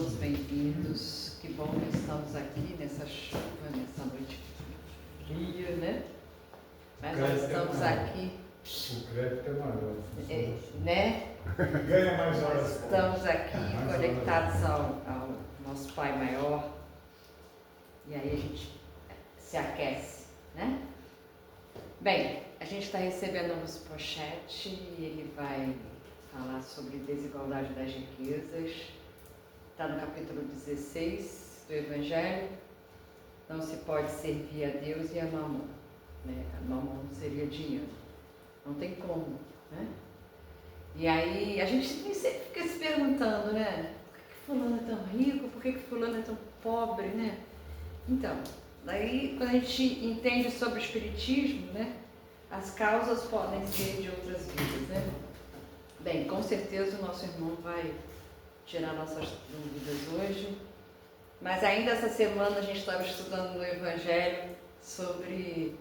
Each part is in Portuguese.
todos bem-vindos. Que bom que estamos aqui nessa chuva, nessa noite fria, né? Mas nós estamos aqui. O crédito é maior. Né? Ganha mais horas. Estamos aqui conectados ao nosso Pai Maior. E aí a gente se aquece, né? Bem, a gente está recebendo no Superchat e ele vai falar sobre desigualdade das riquezas. Está no capítulo 16 do Evangelho. Não se pode servir a Deus e a mamon. Né? A mamon seria dinheiro. Não tem como, né? E aí a gente sempre fica se perguntando, né? Por que fulano é tão rico? Por que fulano é tão pobre, né? Então, daí quando a gente entende sobre o espiritismo, né? As causas podem ser de outras vidas, né? Bem, com certeza o nosso irmão vai tirar nossas dúvidas hoje. Mas ainda essa semana a gente estava estudando no Evangelho sobre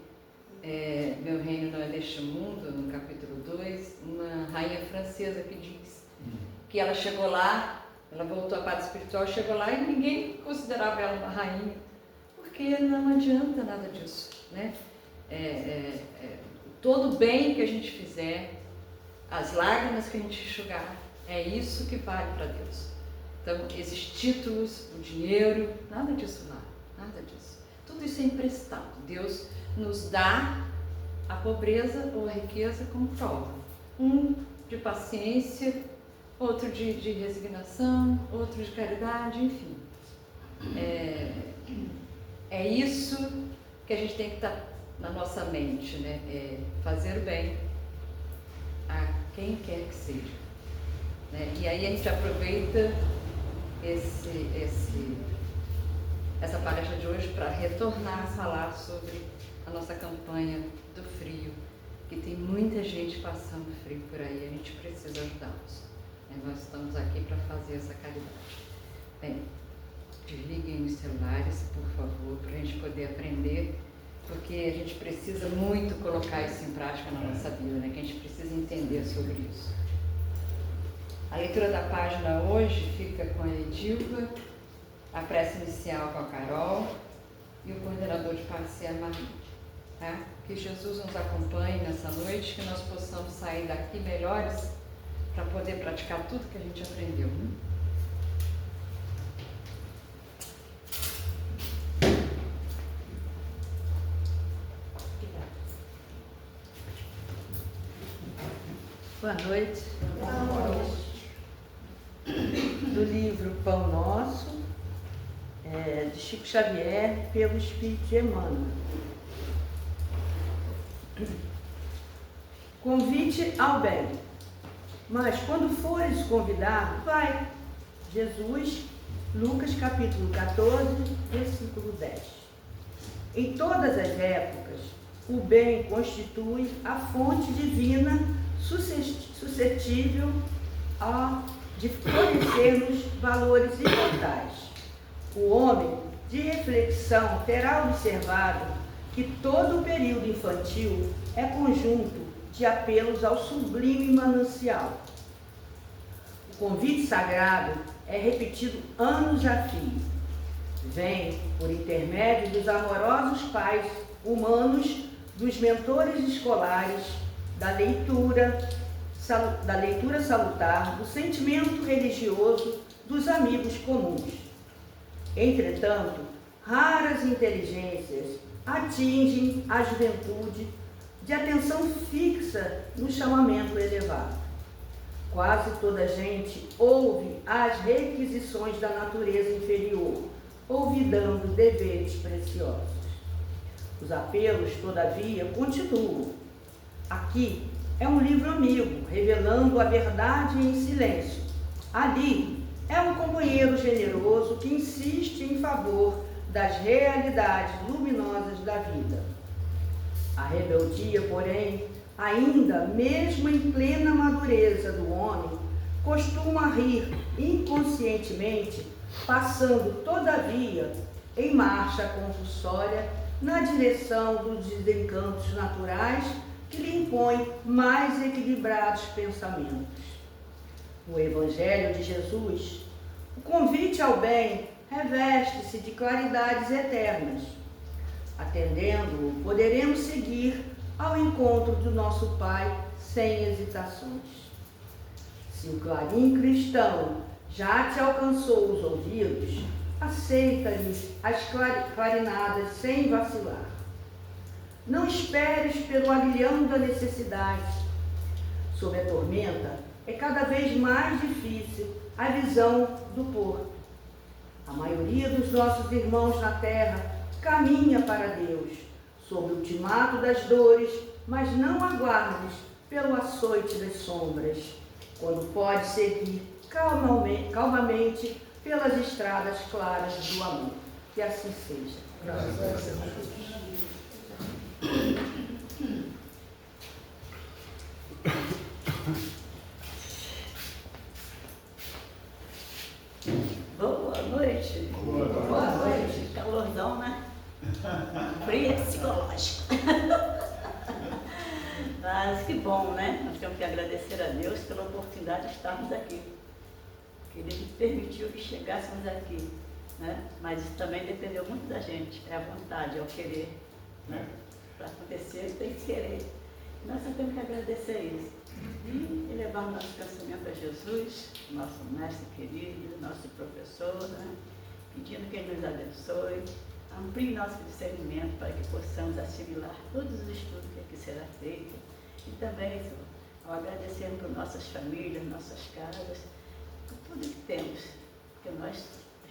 Meu Reino Não É Deste Mundo, no capítulo 2, uma rainha francesa que diz que ela chegou lá, ela voltou à paz espiritual, chegou lá e ninguém considerava ela uma rainha, porque não adianta nada disso, né? Todo bem que a gente fizer, as lágrimas que a gente enxugar, é isso que vale para Deus. Então, esses títulos, o dinheiro, nada disso lá, nada disso. Tudo isso é emprestado. Deus nos dá a pobreza ou a riqueza como prova. Um de paciência, outro de resignação, outro de caridade, enfim. É isso que a gente tem que estar na nossa mente, né? Fazer o bem a quem quer que seja. Né? E aí a gente aproveita essa palestra de hoje para retornar a falar sobre a nossa campanha do frio, que tem muita gente passando frio por aí, a gente precisa ajudá-los. Nós estamos aqui para fazer essa caridade. Bem, desliguem os celulares, por favor, para a gente poder aprender, porque a gente precisa muito colocar isso em prática na nossa vida, né? Que a gente precisa entender sobre isso. A leitura da página hoje fica com a Edilva, a prece inicial com a Carol e o coordenador de passe é a Maria. Tá? Que Jesus nos acompanhe nessa noite, que nós possamos sair daqui melhores para poder praticar tudo que a gente aprendeu. Né? Boa noite. Boa noite. Do livro Pão Nosso, de Chico Xavier, pelo Espírito de Emmanuel. Convite ao bem. Mas quando fores convidado, vai. Jesus, Lucas capítulo 14, versículo 10. Em todas as épocas, o bem constitui a fonte divina suscetível de fornecer-nos valores imortais. O homem de reflexão terá observado que todo o período infantil é conjunto de apelos ao sublime manancial. O convite sagrado é repetido anos a fio. Vem por intermédio dos amorosos pais humanos, dos mentores escolares, da leitura salutar, do sentimento religioso, dos amigos comuns. Entretanto, raras inteligências atingem a juventude de atenção fixa no chamamento elevado. Quase toda a gente ouve as requisições da natureza inferior, olvidando deveres preciosos. Os apelos, todavia, continuam. Aqui é um livro amigo, revelando a verdade em silêncio. Ali é um companheiro generoso que insiste em favor das realidades luminosas da vida. A rebeldia, porém, ainda mesmo em plena madureza do homem, costuma rir inconscientemente, passando, todavia, em marcha compulsória na direção dos desencantos naturais que lhe impõem mais equilibrados pensamentos. No Evangelho de Jesus, O convite ao bem reveste-se de claridades eternas. Atendendo-o, poderemos seguir ao encontro do nosso Pai sem hesitações. Se o clarim cristão já te alcançou os ouvidos, aceita-lhe as clarinadas sem vacilar. Não esperes pelo aguilhão da necessidade. Sob a tormenta, é cada vez mais difícil a visão do porto. A maioria dos nossos irmãos na terra caminha para Deus, sob o ultimato das dores, mas não aguardes pelo açoite das sombras, quando pode seguir calmamente pelas estradas claras do amor. Que assim seja. Graças a Deus. Boa noite. Boa noite. Calorzão, né? Frio psicológico. Mas que bom, né? Nós temos que agradecer a Deus pela oportunidade de estarmos aqui. Que Ele nos permitiu que chegássemos aqui, né? Mas isso também dependeu muito da gente. É a vontade, é o querer, né? Para acontecer, tem que querer. Nós só temos que agradecer isso. E levar o nosso pensamento a Jesus, nosso mestre querido, nosso professor, né? Pedindo que Ele nos abençoe, amplie nosso discernimento para que possamos assimilar todos os estudos que aqui será feito. E também, ao agradecer por nossas famílias, nossas casas, por tudo que temos, porque nós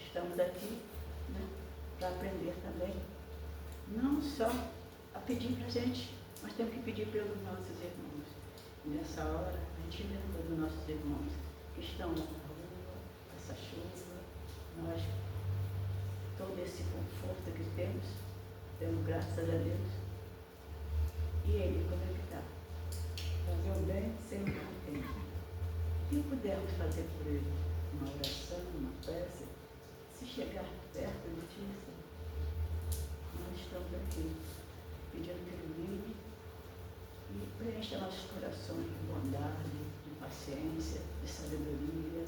estamos aqui, né, para aprender também. Não só a pedir para a gente, mas temos que pedir pelos nossos irmãos. Nessa hora, a gente lembra dos nossos irmãos que estão na rua, essa chuva, nós, todo esse conforto que temos graças a Deus. E Ele, como é que está? Fazer o bem sempre contente. O que pudermos fazer por Ele? Uma oração, uma prece, se chegar perto de Ti, nós estamos aqui, pedindo que Ele livre e preencha nossos corações de bondade, de paciência, de sabedoria,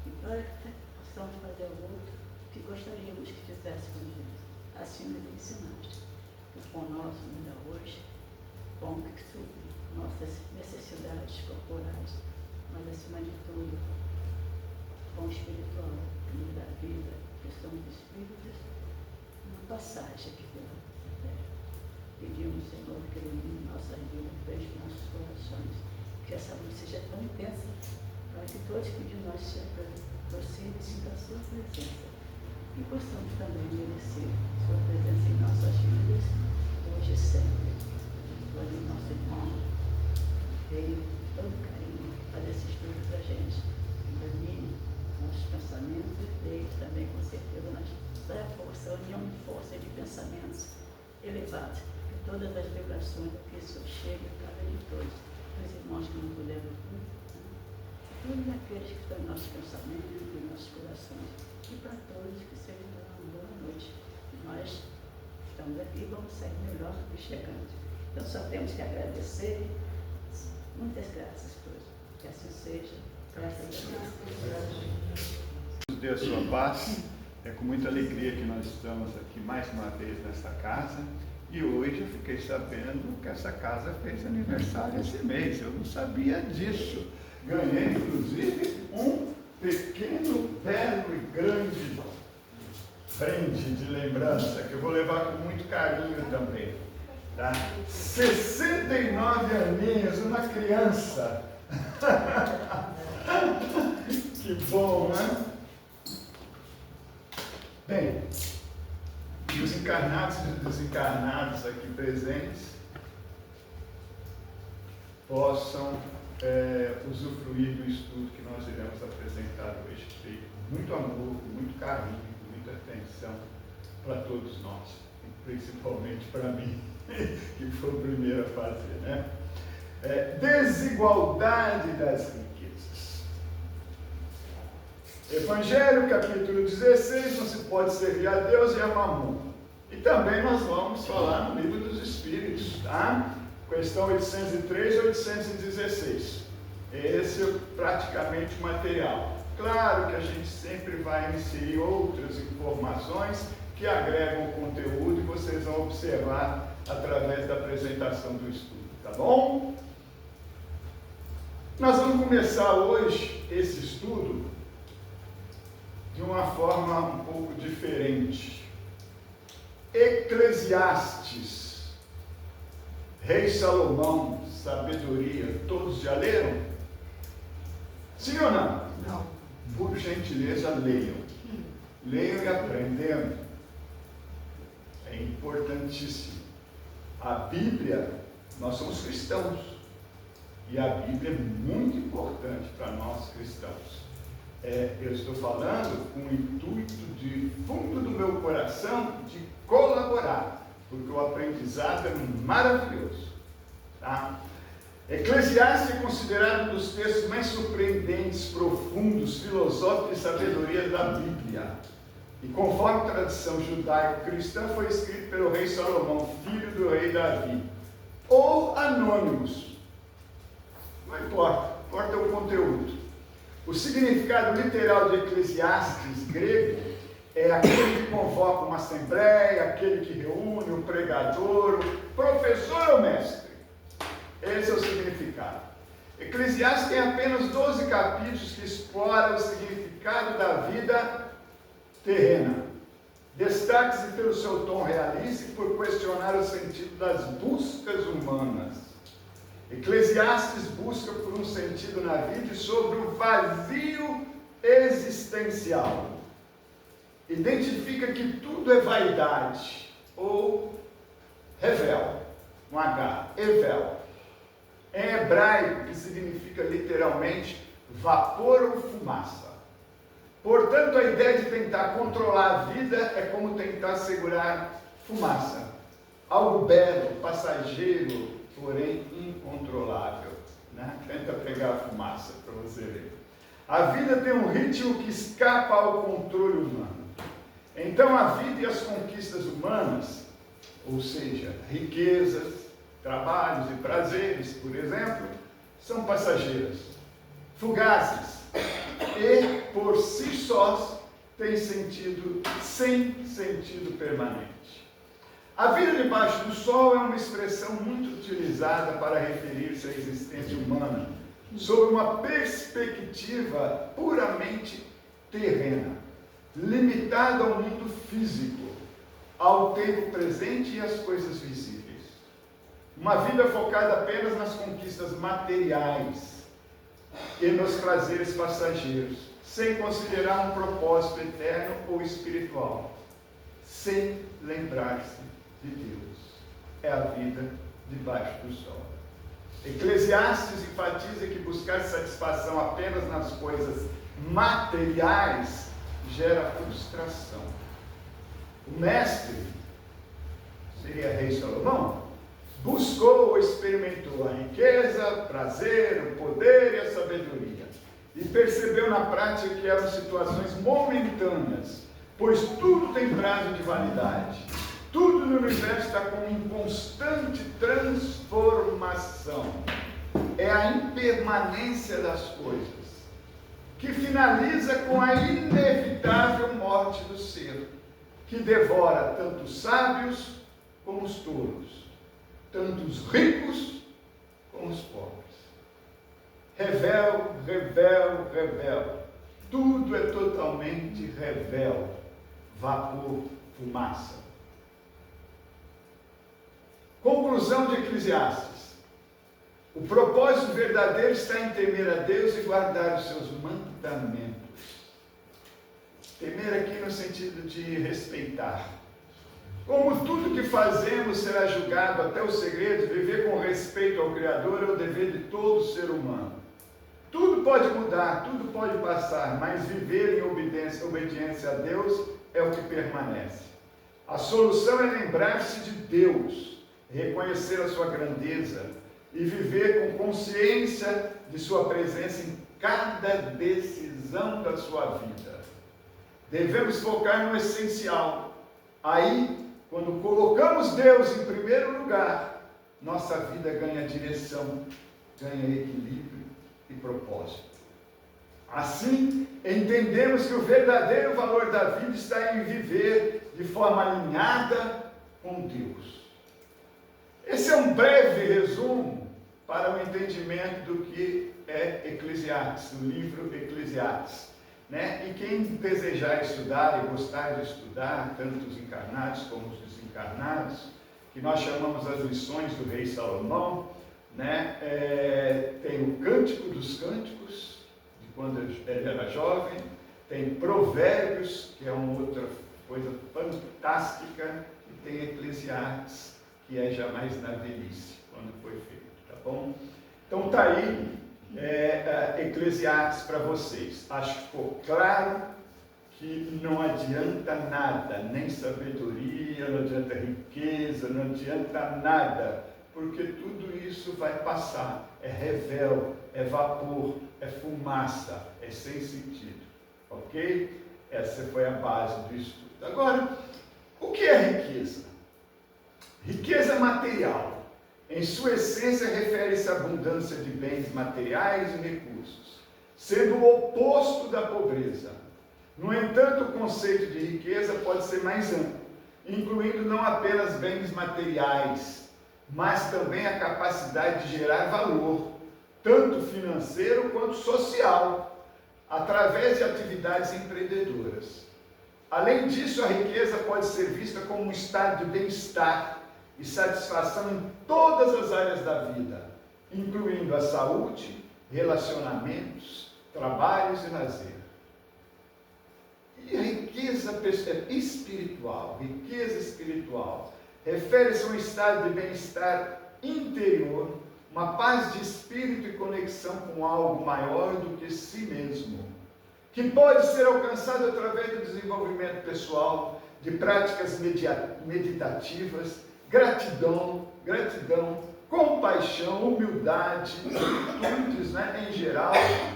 e para que possamos fazer o outro que gostaríamos que fizéssemos isso. Assim nos ensinaste. Que o pão nosso nos dá hoje, pão que supre nossas necessidades corporais, mas acima de tudo, pão espiritual, que nos dá vida, que somos espíritos, uma passagem aqui pela terra. Pedimos, Senhor, que ilumine nossa vida, veja nossos corações, que essa luz seja tão intensa, para que todos que de nós se aproximem e sintam a sua presença, e possamos também merecer sua presença em nossas vidas, hoje e sempre. Quando o nosso irmão veio com todo carinho fazer esse estudo para a gente, ilumine nossos pensamentos, e também, com certeza, nós dá força, união de força de pensamentos elevados. Todas as vibrações que isso chegue a cada de todos, os irmãos que não puderam vir, todos aqueles que estão em nossos pensamentos, em nossos corações, e para todos que sejam uma boa noite. Nós estamos aqui e vamos sair melhor do que chegamos. Então só temos que agradecer, muitas graças por isso. Que assim seja, graças a Deus. Dê a sua paz. É com muita alegria que nós estamos aqui mais uma vez nessa casa. E hoje eu fiquei sabendo que essa casa fez aniversário esse mês. Eu não sabia disso. Ganhei, inclusive, um pequeno, belo e grande brinde de lembrança, que eu vou levar com muito carinho também. Tá? 69 aninhos, uma criança. Que bom, né? Bem, os encarnados e desencarnados aqui presentes possam usufruir do estudo que nós iremos apresentar hoje, feito com muito amor, com muito carinho, com muita atenção para todos nós, e principalmente para mim, que foi o primeiro a fazer, né? Desigualdade das riquezas. Evangelho, capítulo 16, não se pode servir a Deus e a Mamon. E também nós vamos falar no livro dos Espíritos, tá? Questão 803 e 816. Esse é praticamente o material. Claro que a gente sempre vai inserir outras informações que agregam o conteúdo e vocês vão observar através da apresentação do estudo, tá bom? Nós vamos começar hoje esse estudo de uma forma um pouco diferente. Eclesiastes, Rei Salomão, sabedoria, todos já leram? Sim ou não? Não. Por gentileza, leiam. Leiam e aprendendo. É importantíssimo. A Bíblia, nós somos cristãos. E a Bíblia é muito importante para nós cristãos. Eu estou falando com o intuito de fundo do meu coração de colaborar, porque o aprendizado é maravilhoso. Tá? Eclesiastes é considerado um dos textos mais surpreendentes, profundos, filosóficos e sabedoria da Bíblia. E conforme a tradição judaico-cristã, foi escrito pelo rei Salomão, filho do rei Davi, ou anônimos. Não importa, importa o conteúdo. O significado literal de Eclesiastes grego é aquele que convoca uma assembleia, aquele que reúne o pregador, o professor ou mestre. Esse é o significado. Eclesiastes tem apenas 12 capítulos que exploram o significado da vida terrena. Destaque-se pelo seu tom realista e por questionar o sentido das buscas humanas. Eclesiastes busca por um sentido na vida e sobre o vazio existencial. Identifica que tudo é vaidade, ou revel, um H, evel. Em hebraico, que significa literalmente vapor ou fumaça. Portanto, a ideia de tentar controlar a vida é como tentar segurar fumaça. Algo belo, passageiro, porém incontrolável. Né? Tenta pegar a fumaça para você ver. A vida tem um ritmo que escapa ao controle humano. Então a vida e as conquistas humanas, ou seja, riquezas, trabalhos e prazeres, por exemplo, são passageiras, fugazes e, por si sós, têm sentido, sem sentido permanente. A vida debaixo do sol é uma expressão muito utilizada para referir-se à existência humana, sob uma perspectiva puramente terrena, limitada ao mundo físico, ao tempo presente e às coisas visíveis. Uma vida focada apenas nas conquistas materiais e nos prazeres passageiros, sem considerar um propósito eterno ou espiritual, sem lembrar-se de Deus. É a vida debaixo do sol. Eclesiastes enfatiza que buscar satisfação apenas nas coisas materiais gera frustração. O mestre, seria rei Salomão, buscou ou experimentou a riqueza, prazer, o poder e a sabedoria, e percebeu na prática que eram situações momentâneas, pois tudo tem prazo de validade. Tudo no universo está com em constante transformação. É a impermanência das coisas, que finaliza com a inevitável morte do ser, que devora tanto os sábios como os tolos, tanto os ricos como os pobres. Revel, revel, revel. Tudo é totalmente revel. Vapor, fumaça. Conclusão de Eclesiastes. O propósito verdadeiro está em temer a Deus e guardar os seus mandamentos. Temer aqui no sentido de respeitar. Como tudo que fazemos será julgado até o segredo, viver com respeito ao Criador é o dever de todo ser humano. Tudo pode mudar, tudo pode passar, mas viver em obediência a Deus é o que permanece. A solução é lembrar-se de Deus, reconhecer a sua grandeza e viver com consciência de sua presença em cada decisão da sua vida. Devemos focar no essencial. Aí, quando colocamos Deus em primeiro lugar, nossa vida ganha direção, ganha equilíbrio e propósito. Assim, entendemos que o verdadeiro valor da vida está em viver de forma alinhada com Deus. Esse é um breve resumo para o entendimento do que é Eclesiastes, o livro Eclesiastes, né? E quem desejar estudar e gostar de estudar, tanto os encarnados como os desencarnados, que nós chamamos as lições do rei Salomão, né? Tem o Cântico dos Cânticos, de quando ele era jovem, tem Provérbios, que é uma outra coisa fantástica, e tem Eclesiastes, que é já mais na velhice, quando foi feito, tá bom? Então tá aí Eclesiastes para vocês. Acho que ficou claro que não adianta nada, nem sabedoria, não adianta riqueza, não adianta nada, porque tudo isso vai passar, é revel, é vapor, é fumaça, é sem sentido, ok? Essa foi a base do estudo. Agora, o que é riqueza? Riqueza material, em sua essência, refere-se à abundância de bens materiais e recursos, sendo o oposto da pobreza. No entanto, o conceito de riqueza pode ser mais amplo, incluindo não apenas bens materiais, mas também a capacidade de gerar valor, tanto financeiro quanto social, através de atividades empreendedoras. Além disso, a riqueza pode ser vista como um estado de bem-estar e satisfação em todas as áreas da vida, incluindo a saúde, relacionamentos, trabalhos e lazer. E a riqueza espiritual, refere-se a um estado de bem-estar interior, uma paz de espírito e conexão com algo maior do que si mesmo, que pode ser alcançado através do desenvolvimento pessoal, de práticas meditativas, gratidão, compaixão, humildade, virtudes, né, em geral,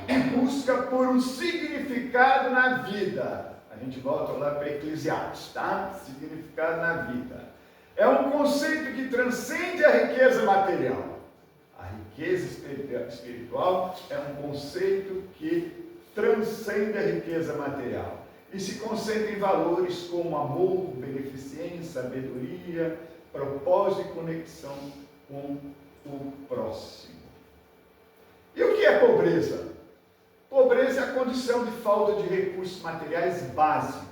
e busca por um significado na vida. A gente volta lá para Eclesiastes, tá? Significado na vida. É um conceito que transcende a riqueza material. A riqueza espiritual é um conceito que transcende a riqueza material e se concentra em valores como amor, beneficência, sabedoria, propósito e conexão com o próximo. E o que é pobreza? Pobreza é a condição de falta de recursos materiais básicos,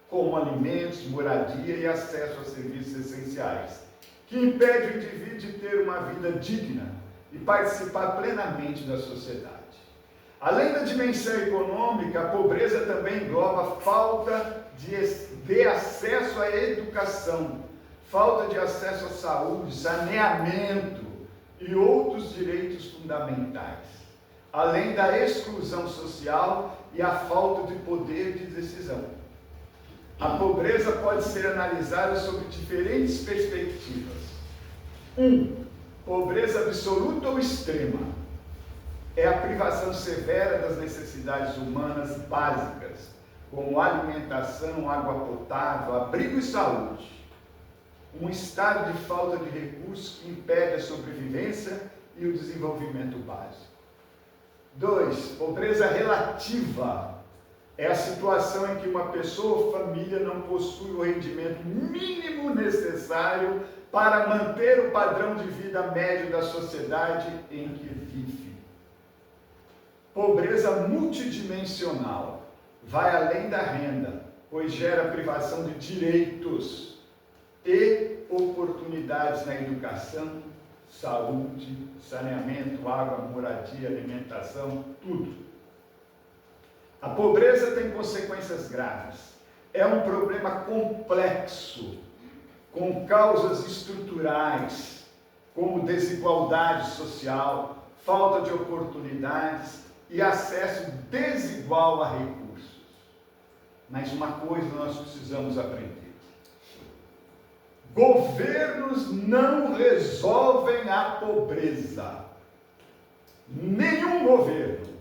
como alimentos, moradia e acesso a serviços essenciais, que impede o indivíduo de ter uma vida digna e participar plenamente da sociedade. Além da dimensão econômica, a pobreza também engloba falta de acesso à educação, falta de acesso à saúde, saneamento e outros direitos fundamentais, além da exclusão social e a falta de poder de decisão. A pobreza pode ser analisada sob diferentes perspectivas. 1. Pobreza absoluta ou extrema. É a privação severa das necessidades humanas básicas, como alimentação, água potável, abrigo e saúde. Um estado de falta de recursos que impede a sobrevivência e o desenvolvimento básico. 2. Pobreza relativa. É a situação em que uma pessoa ou família não possui o rendimento mínimo necessário para manter o padrão de vida médio da sociedade em que vive. Pobreza multidimensional. Vai além da renda, pois gera privação de direitos e oportunidades na educação, saúde, saneamento, água, moradia, alimentação, tudo. A pobreza tem consequências graves. É um problema complexo, com causas estruturais, como desigualdade social, falta de oportunidades e acesso desigual a recursos. Mas uma coisa nós precisamos aprender. Governos não resolvem a pobreza. Nenhum governo.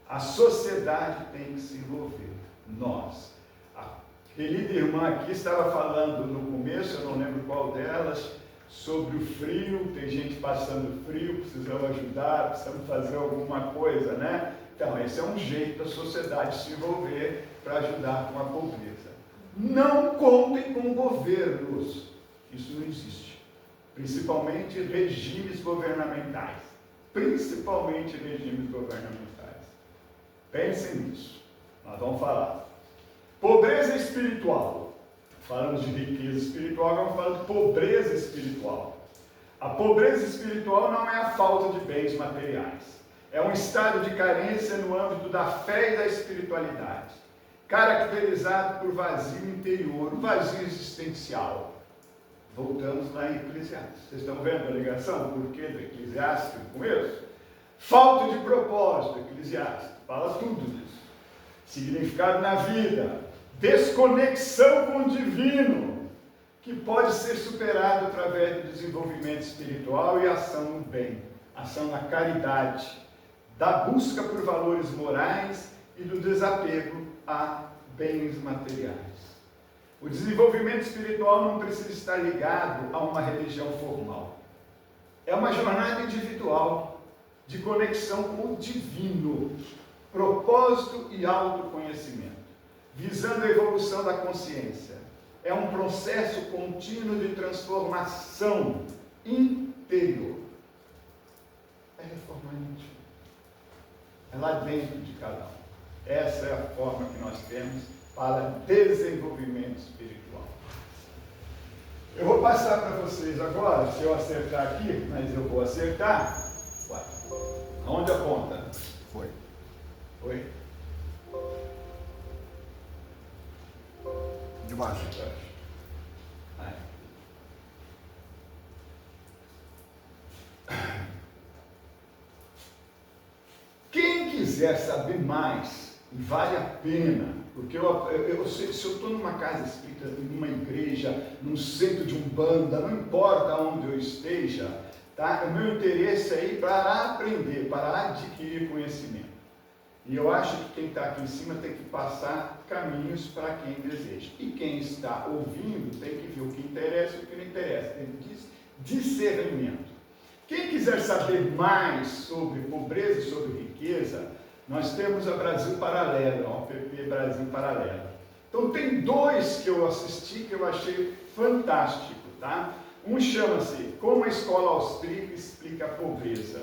A sociedade tem que se envolver. Nós. A querida irmã aqui estava falando no começo, eu não lembro qual delas, sobre o frio. Tem gente passando frio, precisamos ajudar, precisamos fazer alguma coisa, né? Então, esse é um jeito da sociedade se envolver para ajudar com a pobreza. Não contem com governos. Isso não existe. Principalmente regimes governamentais. Principalmente regimes governamentais. Pensem nisso. Nós vamos falar. Pobreza espiritual. Falamos de riqueza espiritual, vamos falar de pobreza espiritual. A pobreza espiritual não é a falta de bens materiais. É um estado de carência no âmbito da fé e da espiritualidade, caracterizado por vazio interior, vazio existencial. Voltamos lá em Eclesiastes. Vocês estão vendo a ligação? O porquê do Eclesiastes com isso? Falta de propósito, Eclesiastes. Fala tudo disso. Significado na vida. Desconexão com o divino, que pode ser superado através do desenvolvimento espiritual e ação no bem, ação na caridade, da busca por valores morais e do desapego a bens materiais. O desenvolvimento espiritual não precisa estar ligado a uma religião formal. É uma jornada individual de conexão com o divino, propósito e autoconhecimento, visando a evolução da consciência. É um processo contínuo de transformação interior. É reformar íntimo. É lá dentro de cada um. Essa é a forma que nós temos para desenvolvimento espiritual. Eu vou passar para vocês agora, se eu acertar aqui, mas eu vou acertar. Vai. Aonde aponta? Foi. Foi? De baixo. Vai. Quem quiser saber mais, vale a pena, porque eu sei, se eu estou numa casa espírita, numa igreja, num centro de umbanda, não importa onde eu esteja, tá? O meu interesse é ir para aprender, para adquirir conhecimento. E eu acho que quem está aqui em cima tem que passar caminhos para quem deseja. E quem está ouvindo tem que ver o que interessa e o que não interessa. Tem discernimento. Quem quiser saber mais sobre pobreza e sobre riqueza, nós temos a Brasil Paralelo, a OPP Brasil Paralelo. Então tem dois que eu assisti que eu achei fantástico, tá? Um chama-se Como a Escola Austríaca Explica a Pobreza.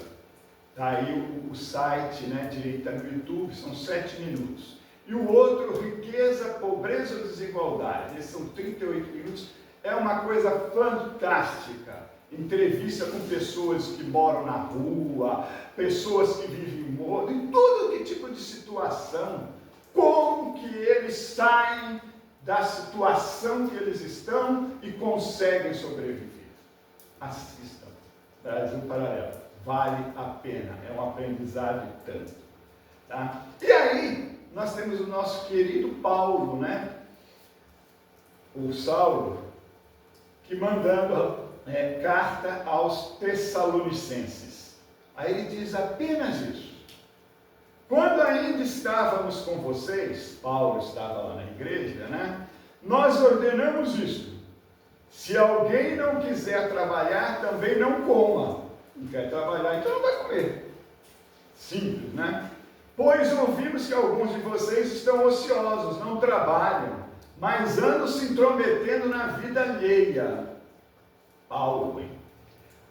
Está aí o site, né, direita no YouTube, são 7 minutos. E o outro, Riqueza, Pobreza ou Desigualdade. Esses são 38 minutos. É uma coisa fantástica. Entrevista com pessoas que moram na rua, pessoas que vivem morto, em todo que tipo de situação. Como que eles saem da situação que eles estão e conseguem sobreviver. Assistam. Brasil Paralelo. Vale a pena, é um aprendizado e tanto. Tá? E aí, nós temos o nosso querido Paulo, né? O Saulo, que mandando carta aos Tessalonicenses. Aí ele diz apenas isso. Quando ainda estávamos com vocês, Paulo estava lá na igreja, né? Nós ordenamos isto. Se alguém não quiser trabalhar, também não coma. Não quer trabalhar, então não vai comer. Simples, né? Pois ouvimos que alguns de vocês estão ociosos, não trabalham, mas andam se intrometendo na vida alheia. Paulo, hein?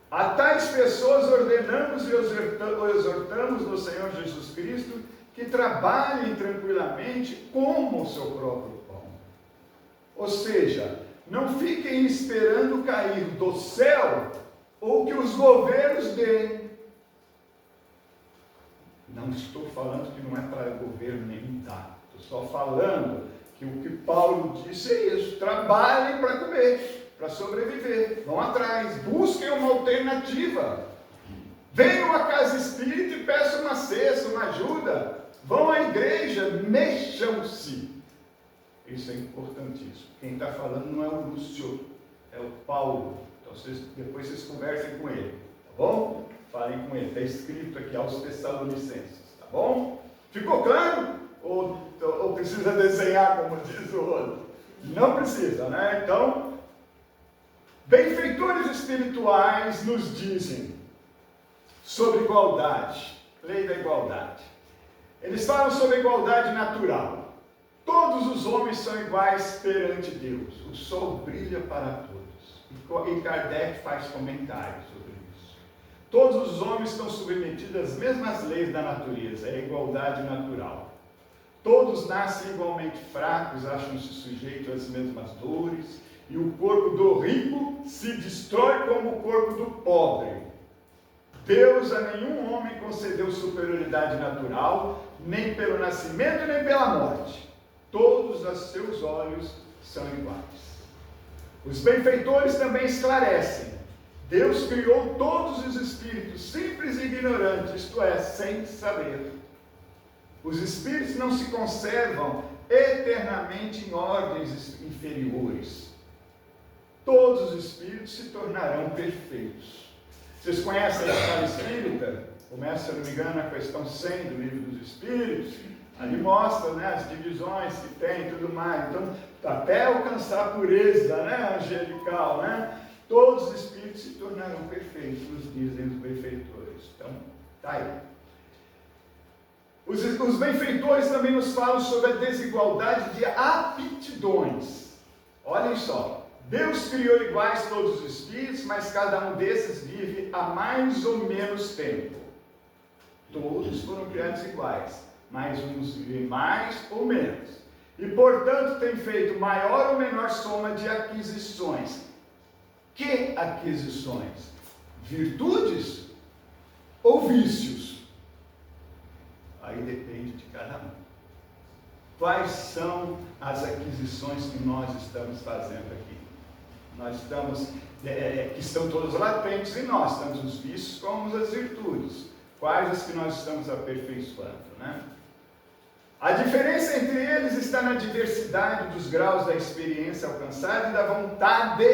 A tais pessoas ordenamos e exortamos no Senhor Jesus Cristo que trabalhem tranquilamente como o seu próprio pão. Ou seja, não fiquem esperando cair do céu ou que os governos deem. Não estou falando que não é para o governo nem dar. Estou só falando que o que Paulo disse é isso. Trabalhem para comer, para sobreviver. Vão atrás, busquem uma alternativa. Venham à casa espírita e peçam uma cesta, uma ajuda. Vão à igreja, mexam-se. Isso é importantíssimo. Quem está falando não é o Lúcio, é o Paulo. Então depois vocês conversem com ele, tá bom? Falem com ele, está escrito aqui aos Tessalonicenses, tá bom? Ficou claro? Ou precisa desenhar, como diz o outro? Não precisa, né? Então, benfeitores espirituais nos dizem sobre igualdade, lei da igualdade. Eles falam sobre a igualdade natural. Todos os homens são iguais perante Deus. O sol brilha para todos. E Kardec faz comentários sobre isso. Todos os homens estão submetidos às mesmas leis da natureza, é a igualdade natural. Todos nascem igualmente fracos, acham-se sujeitos às mesmas dores, e o corpo do rico se destrói como o corpo do pobre. Deus a nenhum homem concedeu superioridade natural, nem pelo nascimento, nem pela morte. Todos a seus olhos são iguais. Os benfeitores também esclarecem. Deus criou todos os espíritos, simples e ignorantes, isto é, sem saber. Os espíritos não se conservam eternamente em ordens inferiores. Todos os espíritos se tornarão perfeitos. Vocês conhecem a escala espírita? Começa, se não me engano, na questão 100 do Livro dos Espíritos. Ali mostra, né, as divisões que tem e tudo mais. Então, até alcançar a pureza, né, angelical, né? Todos os espíritos se tornarão perfeitos, nos dizem os benfeitores. Então, está aí. Os benfeitores também nos falam sobre a desigualdade de aptidões. Olhem só. Deus criou iguais todos os espíritos, mas cada um desses vive há mais ou menos tempo. Todos foram criados iguais, mas uns vivem mais ou menos. E, portanto, tem feito maior ou menor soma de aquisições. Que aquisições? Virtudes ou vícios? Aí depende de cada um. Quais são as aquisições que nós estamos fazendo aqui? Nós estamos, que estão todas latentes em nós, tanto os vícios como as virtudes. Quais as que nós estamos aperfeiçoando, né? A diferença entre eles está na diversidade dos graus da experiência alcançada e da vontade.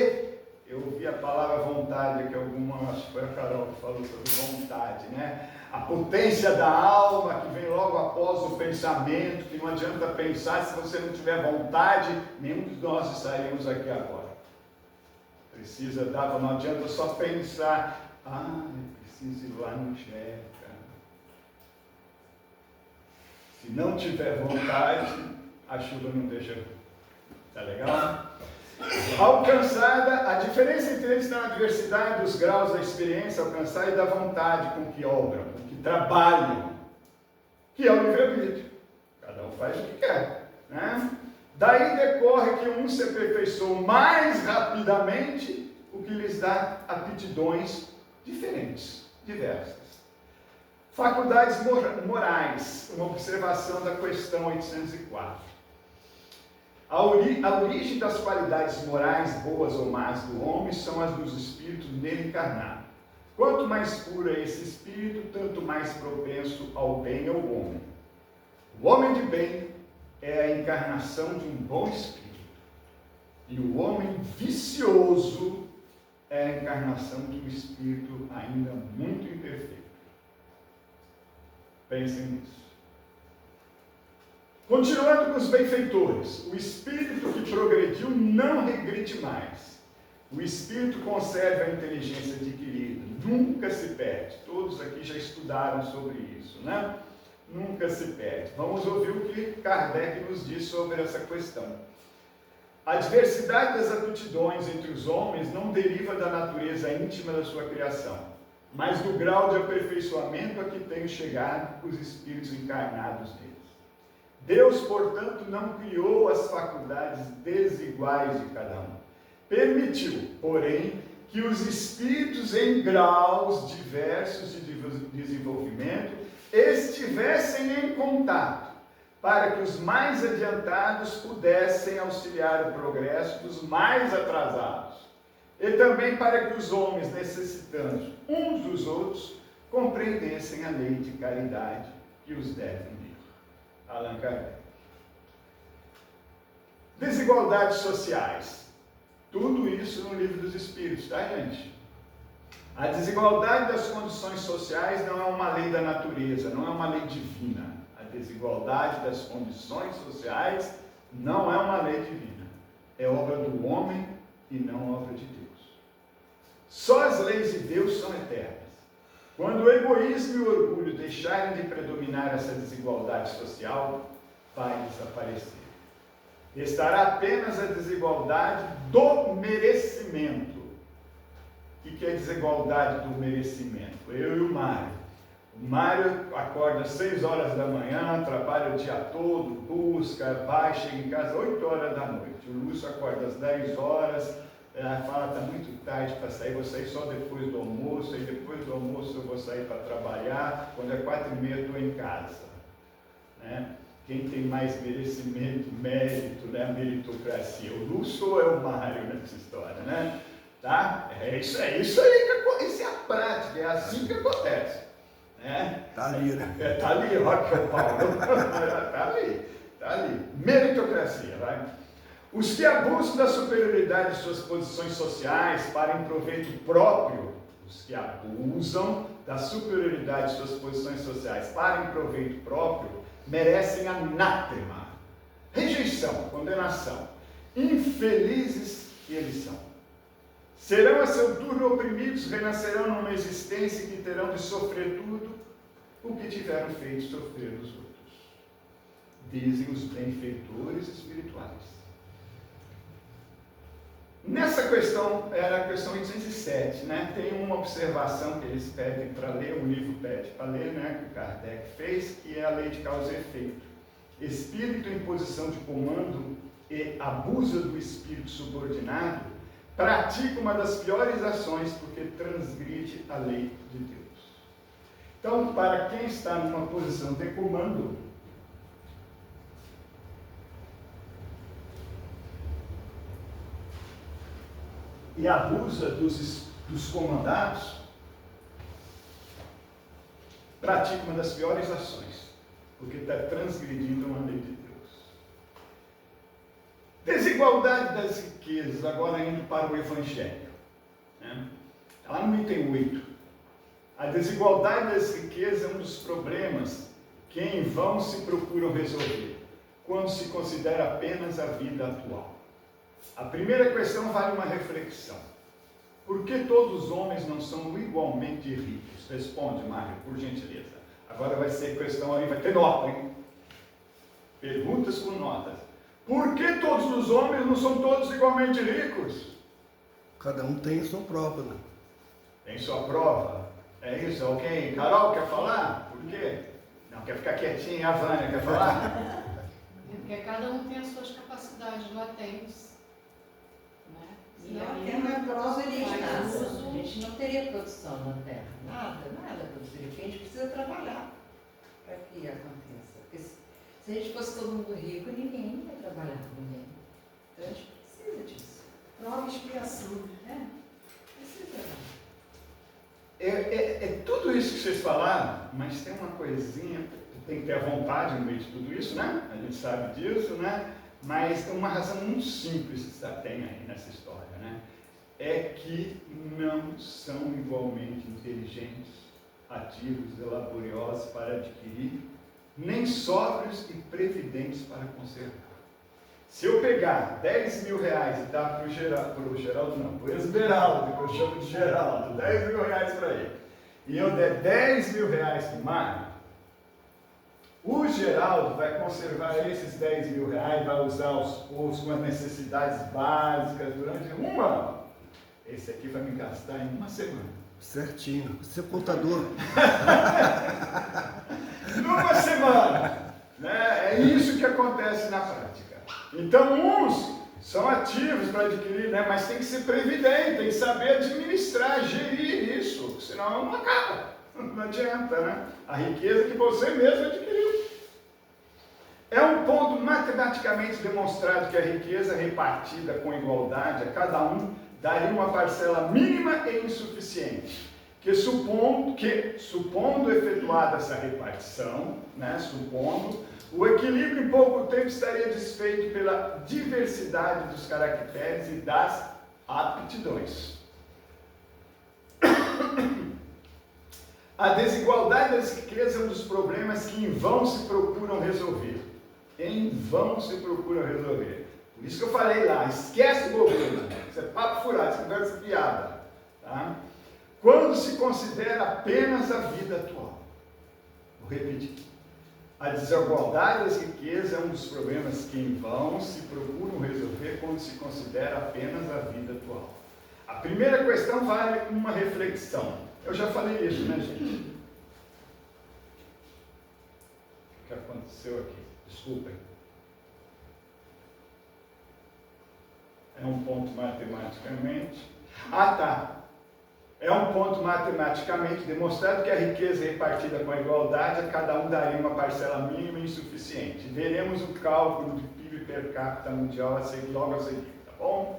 Eu ouvi a palavra vontade, que alguma, acho que foi a Carol que falou sobre vontade, né? A potência da alma que vem logo após o pensamento, que não adianta pensar se você não tiver vontade, nenhum de nós estaríamos aqui agora. Precisa dar, não adianta só pensar, preciso ir lá no Checa. Se não tiver vontade, a chuva não deixa. Tá legal? Alcançada, a diferença entre eles está na diversidade dos graus da experiência alcançada e da vontade com que obram, com que trabalham, que é o livre-arbítrio. Cada um faz o que quer, né? Daí decorre que uns se aperfeiçoam mais rapidamente, o que lhes dá aptidões diferentes, diversas. Faculdades morais, uma observação da questão 804. A origem das qualidades morais, boas ou más do homem, são as dos espíritos nele encarnados. Quanto mais puro é esse espírito, tanto mais propenso ao bem é o homem. O homem de bem é a encarnação de um bom espírito. E o homem vicioso é a encarnação de um espírito ainda muito imperfeito. Pensem nisso. Continuando com os benfeitores, o espírito que progrediu não regride mais. O espírito conserva a inteligência adquirida, nunca se perde. Todos aqui já estudaram sobre isso, né? Nunca se perde. Vamos ouvir o que Kardec nos diz sobre essa questão. A diversidade das aptidões entre os homens não deriva da natureza íntima da sua criação, mas do grau de aperfeiçoamento a que têm chegado os espíritos encarnados neles. Deus, portanto, não criou as faculdades desiguais de cada um. Permitiu, porém, que os espíritos em graus diversos de desenvolvimento estivessem em contato, para que os mais adiantados pudessem auxiliar o progresso dos mais atrasados, e também para que os homens, necessitando uns dos outros, compreendessem a lei de caridade que os deve unir. Allan Kardec. Desigualdades sociais. Tudo isso no Livro dos Espíritos, tá, gente? A desigualdade das condições sociais não é uma lei da natureza, não é uma lei divina. A desigualdade das condições sociais não é uma lei divina. É obra do homem e não obra de Deus. Só as leis de Deus são eternas. Quando o egoísmo e o orgulho deixarem de predominar essa desigualdade social, vai desaparecer. Restará apenas a desigualdade do merecimento. O que é a desigualdade do merecimento? Eu e o Mário. O Mário acorda às 6 horas da manhã, trabalha o dia todo, busca, vai, chega em casa às 8 horas da noite. O Lúcio acorda às 10 horas, fala, está muito tarde para sair, vou sair só depois do almoço, aí depois do almoço eu vou sair para trabalhar, quando é 4h30 estou em casa. Né? Quem tem mais merecimento, mérito, né? Meritocracia? O Lúcio ou é o Mário nessa história, né? Tá? É isso aí, isso é a prática, é assim que acontece. Tá ali, né? Tá ali, ó, que é o Paulo. tá ali. Meritocracia, vai. Os que abusam da superioridade de suas posições sociais para em proveito próprio, os que abusam da superioridade de suas posições sociais para em proveito próprio, merecem anátema, rejeição, condenação. Infelizes que eles são. Serão a seu turno oprimidos, renascerão numa existência que terão de sofrer tudo o que tiveram feito sofrer os outros. Dizem os benfeitores espirituais. Nessa questão, era a questão 807, né? Tem uma observação que eles pedem para ler, o livro pede para ler, né? Que o Kardec fez, que é a lei de causa e efeito. Espírito em posição de comando e abusa do espírito subordinado, pratica uma das piores ações porque transgride a lei de Deus. Então, para quem está numa posição de comando, e abusa dos comandados, pratica uma das piores ações, porque está transgredindo uma lei de Deus. Desigualdade das riquezas, agora indo para o Evangelho. Né? Lá no item 8. A desigualdade das riquezas é um dos problemas que em vão se procuram resolver, quando se considera apenas a vida atual. A primeira questão vale uma reflexão. Por que todos os homens não são igualmente ricos? Responde, Mário, por gentileza. Agora vai ser questão aí, vai ter nota, hein? Perguntas com notas. Por que todos os homens não são todos igualmente ricos? Cada um tem a sua prova, né? Tem sua prova. É isso? Alguém? Carol, quer falar? Por quê? Não, quer ficar quietinha? A Vânia quer falar? Porque cada um tem as suas capacidades latentes. Né? E aí, tem uma prova de A gente não teria produção na Terra. Nada produziria. Porque a gente precisa trabalhar para que aconteça. Porque se a gente fosse todo mundo rico, ninguém ia trabalhar com ninguém. Então a gente precisa disso. Prova e expiação. Precisa. É tudo isso que vocês falaram, mas tem uma coisinha, tem que ter a vontade no meio de tudo isso, né? A gente sabe disso, né? Mas tem uma razão muito simples que tem aí nessa história, né? É que não são igualmente inteligentes, ativos e laboriosos para adquirir, nem sóbrios e previdentes para conservar. Se eu pegar 10 mil reais e dar para o Geraldo não, para o Esmeraldo, que eu chamo de Geraldo, 10 mil reais para ele, e eu der 10 mil reais para o Mário, o Geraldo vai conservar esses 10 mil reais, vai usar aos poucos com as necessidades básicas durante um ano. Esse aqui vai me gastar em uma semana. Certinho. Você é contador. Numa semana. Né? É isso que acontece na prática. Então, uns são ativos para adquirir, né? Mas tem que ser previdente, tem que saber administrar, gerir isso, senão não acaba. Não adianta, né? A riqueza que você mesmo adquiriu. É um ponto matematicamente demonstrado que a riqueza repartida com igualdade a cada um daria uma parcela mínima e insuficiente, que supondo efetuada essa repartição, né, o equilíbrio em pouco tempo estaria desfeito pela diversidade dos caracteres e das aptidões. A desigualdade das riquezas é um dos problemas que em vão se procuram resolver. Em vão se procuram resolver. Por isso que eu falei lá, esquece o governo. Isso é papo furado, isso é conversa piada. Tá? quando se considera apenas a vida atual. Vou repetir. A desigualdade das riquezas é um dos problemas que em vão se procuram resolver quando se considera apenas a vida atual. A primeira questão vale uma reflexão. Eu já falei isso, né, gente? O que aconteceu aqui? Desculpem. É um ponto matematicamente. Ah, tá. É um ponto matematicamente demonstrado que a riqueza repartida com a igualdade, a cada um daria uma parcela mínima e insuficiente. Veremos o cálculo de PIB per capita mundial logo a seguir, tá bom?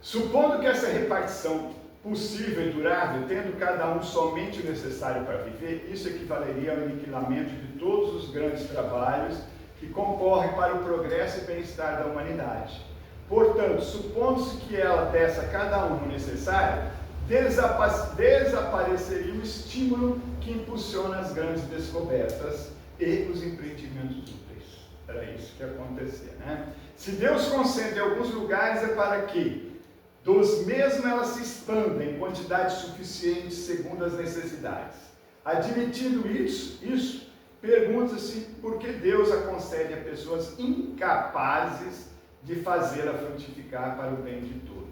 Supondo que essa repartição possível e durável, tendo cada um somente o necessário para viver, isso equivaleria ao aniquilamento de todos os grandes trabalhos que concorrem para o progresso e bem-estar da humanidade. Portanto, supondo-se que ela desse a cada um o necessário, desapareceria o estímulo que impulsiona as grandes descobertas e os empreendimentos úteis. Era isso que acontecia, né? Se Deus concede em alguns lugares é para que dos mesmos elas se expandam em quantidade suficiente segundo as necessidades. Admitindo isso, pergunta-se por que Deus a concede a pessoas incapazes de fazê-la frutificar para o bem de todos.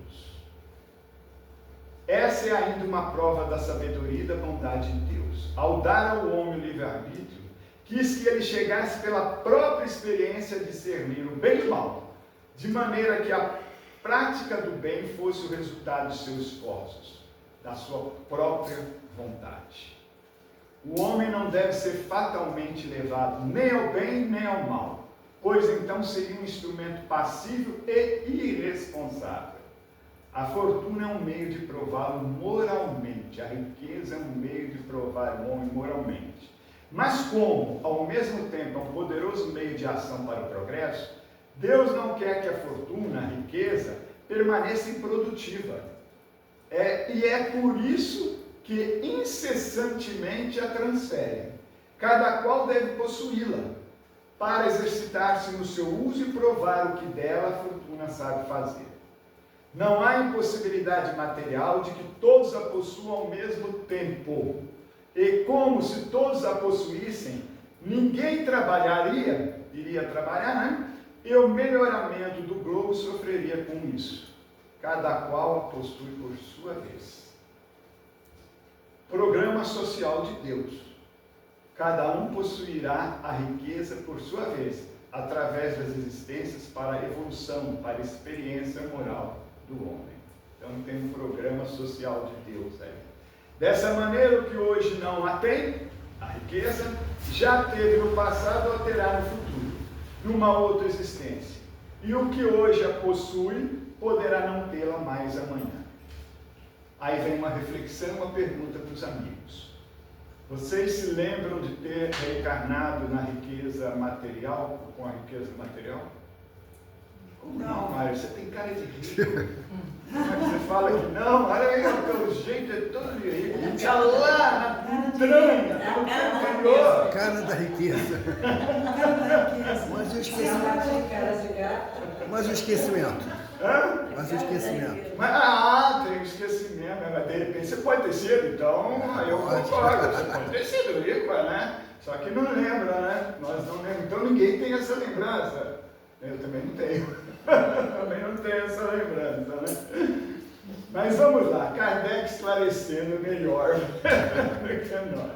Essa é ainda uma prova da sabedoria e da bondade de Deus. Ao dar ao homem o livre-arbítrio, quis que ele chegasse pela própria experiência a discernir o bem e o mal, de maneira que a prática do bem fosse o resultado de seus esforços, da sua própria vontade. O homem não deve ser fatalmente levado nem ao bem nem ao mal, pois então seria um instrumento passivo e irresponsável. A fortuna é um meio de prová-lo moralmente, a riqueza é um meio de provar o homem moralmente. Mas como, ao mesmo tempo, é um poderoso meio de ação para o progresso, Deus não quer que a fortuna, a riqueza, permaneça improdutiva. E é por isso que incessantemente a transferem. Cada qual deve possuí-la, para exercitar-se no seu uso e provar o que dela a fortuna sabe fazer. Não há impossibilidade material de que todos a possuam ao mesmo tempo. E como se todos a possuíssem, ninguém iria trabalhar, né? E o melhoramento do globo sofreria com isso. Cada qual a possui por sua vez. Programa social de Deus. Cada um possuirá a riqueza por sua vez, através das existências para a evolução, para a experiência moral do homem. Então tem um programa social de Deus aí. Dessa maneira, o que hoje não a tem, a riqueza, já teve no passado ou terá no futuro, numa outra existência. E o que hoje a possui, poderá não tê-la mais amanhã. Aí vem uma reflexão, uma pergunta para os amigos. Vocês se lembram de ter reencarnado na riqueza material, com a riqueza material? Não, Mário, você tem cara de rico. Você fala que não, olha aí, pelo jeito é todo de rico. Está lá na entranha, no interior. Cara da riqueza. Mas o esquecimento. Mas o esquecimento. Hã? Mas o esquecimento. Tem esquecimento, mas de repente você pode ter sido, então eu concordo, você pode ter sido rico, né? Só que não lembra, né? Nós não lembramos, então ninguém tem essa lembrança. Eu também não tenho. Também não tenho essa lembrança, né? Mas vamos lá, Kardec esclarecendo melhor do que nós.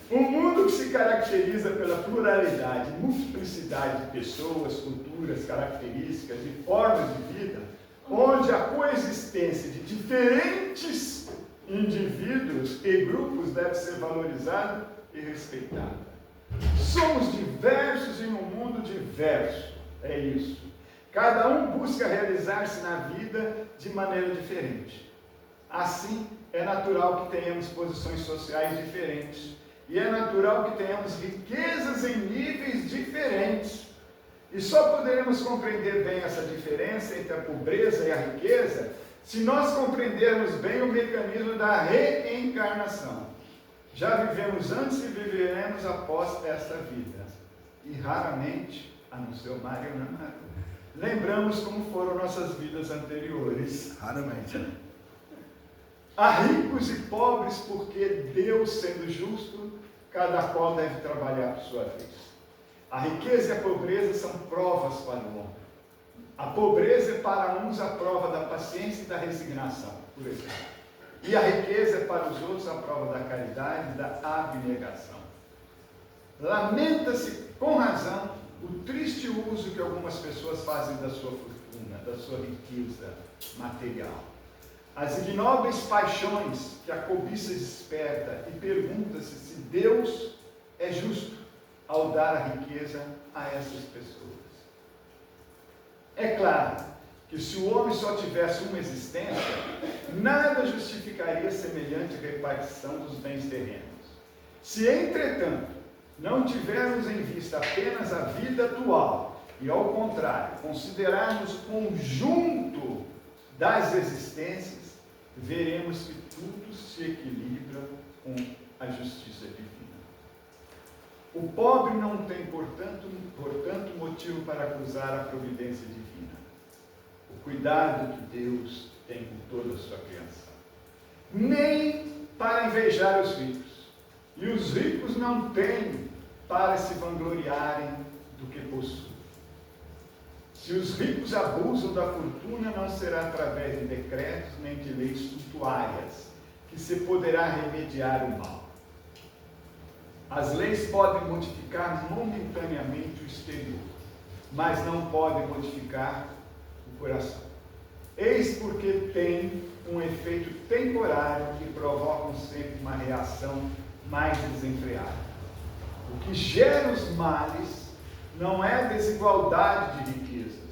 Um mundo que se caracteriza pela pluralidade, multiplicidade de pessoas, culturas, características e formas de vida, onde a coexistência de diferentes indivíduos e grupos deve ser valorizada e respeitada. Somos diversos em um mundo diverso, é isso. Cada um busca realizar-se na vida de maneira diferente. Assim, é natural que tenhamos posições sociais diferentes. E é natural que tenhamos riquezas em níveis diferentes. E só poderemos compreender bem essa diferença entre a pobreza e a riqueza se nós compreendermos bem o mecanismo da reencarnação. Já vivemos antes e viveremos após esta vida. E raramente, a não ser o Mário e o Mário, lembramos como foram nossas vidas anteriores. Raramente. Há ricos e pobres porque Deus, sendo justo, cada qual deve trabalhar por sua vez. A riqueza e a pobreza são provas para o homem. A pobreza é para uns a prova da paciência e da resignação, por exemplo. E a riqueza é para os outros a prova da caridade e da abnegação. Lamenta-se com razão o triste uso que algumas pessoas fazem da sua fortuna, da sua riqueza material. As ignóbeis paixões que a cobiça desperta, e pergunta-se se Deus é justo ao dar a riqueza a essas pessoas. É claro que se o homem só tivesse uma existência, nada justificaria semelhante repartição dos bens terrenos. Se, entretanto, não tivermos em vista apenas a vida atual e, ao contrário, considerarmos o conjunto das existências, veremos que tudo se equilibra com a justiça divina. O pobre não tem, portanto, motivo para acusar a providência divina. O cuidado que Deus tem com toda a sua criação. Nem para invejar os ricos. E os ricos não têm para se vangloriarem do que possuem. Se os ricos abusam da fortuna, não será através de decretos nem de leis suntuárias que se poderá remediar o mal. As leis podem modificar momentaneamente o exterior, mas não podem modificar o coração. Eis porque tem um efeito temporário que provocam sempre uma reação mais desenfreada. O que gera os males não é a desigualdade de riquezas.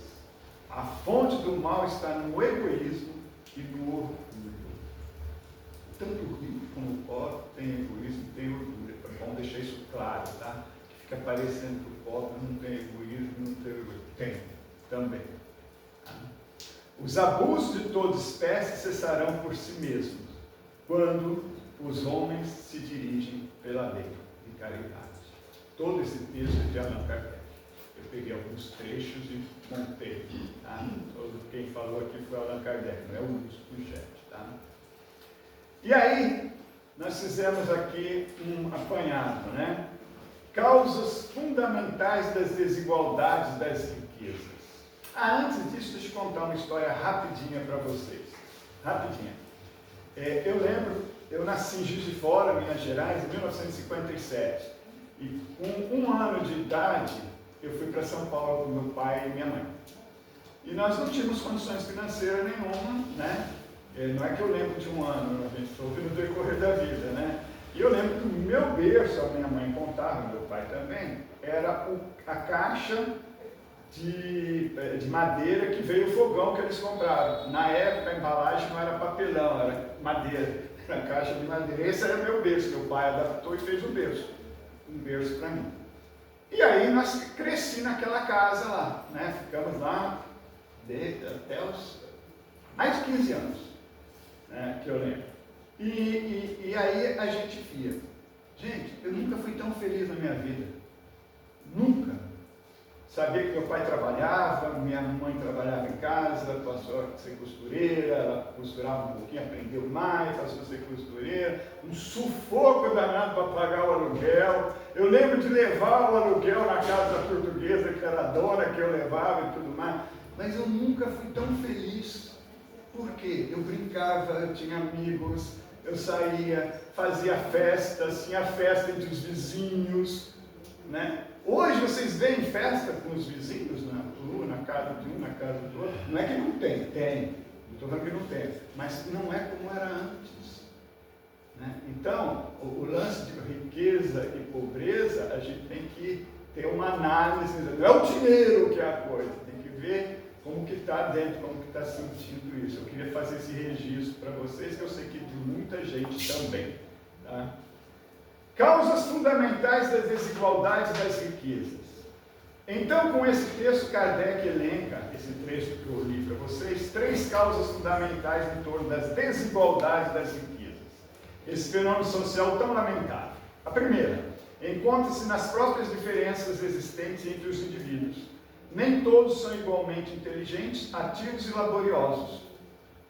A fonte do mal está no egoísmo e no orgulho. Tanto o rico como o pobre tem egoísmo e tem orgulho. É bom deixar isso claro, tá? Que fica parecendo que o pobre não tem egoísmo, não tem orgulho. Tem, também. Tá? Os abusos de toda espécie cessarão por si mesmos, quando os homens se dirigem pela lei de caridade. Todo esse texto é de Allan Kardec. Eu peguei alguns trechos e montei. Tá? Quem falou aqui foi Allan Kardec, não é o Augusto Puget. Tá? E aí, nós fizemos aqui um apanhado, né? Causas fundamentais das desigualdades das riquezas. Antes disso, deixa eu contar uma história rapidinha para vocês. Rapidinha. Eu lembro, eu nasci em Juiz de Fora, Minas Gerais, em 1957. E com 1 ano de idade, eu fui para São Paulo com meu pai e minha mãe. E nós não tínhamos condições financeiras nenhuma, né? Não é que eu lembro de 1 ano, a gente soube no decorrer da vida, né? E eu lembro que o meu berço, a minha mãe contava, meu pai também, era a caixa de madeira que veio o fogão que eles compraram. Na época a embalagem não era papelão, era madeira, era caixa de madeira. Esse era meu berço, meu pai adaptou e fez um berço para mim. E aí nós cresci naquela casa lá, né? Ficamos lá até os mais de 15 anos, né? Que eu lembro. E aí a gente via. Gente, eu nunca fui tão feliz na minha vida. Nunca. Sabia que meu pai trabalhava, minha mãe trabalhava em casa, passou a ser costureira, ela costurava um pouquinho, aprendeu mais, passou a ser costureira, um sufoco danado para pagar o aluguel. Eu lembro de levar o aluguel na casa da portuguesa, que era a dona que eu levava e tudo mais, mas eu nunca fui tão feliz. Por quê? Eu brincava, eu tinha amigos, eu saía, fazia festas, tinha festa entre os vizinhos, né? Hoje vocês veem festa com os vizinhos na casa de um, na casa do outro. Não é que não tem, tem. Não estou falando que não tem, mas não é como era antes. Né? Então, o lance de riqueza e pobreza, a gente tem que ter uma análise. Não é o dinheiro que é a coisa, tem que ver como que está dentro, como que está sentindo isso. Eu queria fazer esse registro para vocês, que eu sei que de muita gente também. Tá? Causas fundamentais das desigualdades das riquezas. Então, com esse texto, Kardec elenca, esse trecho que eu li para vocês, 3 causas fundamentais em torno das desigualdades das riquezas. Esse fenômeno social tão lamentável. A primeira, encontra-se nas próprias diferenças existentes entre os indivíduos. Nem todos são igualmente inteligentes, ativos e laboriosos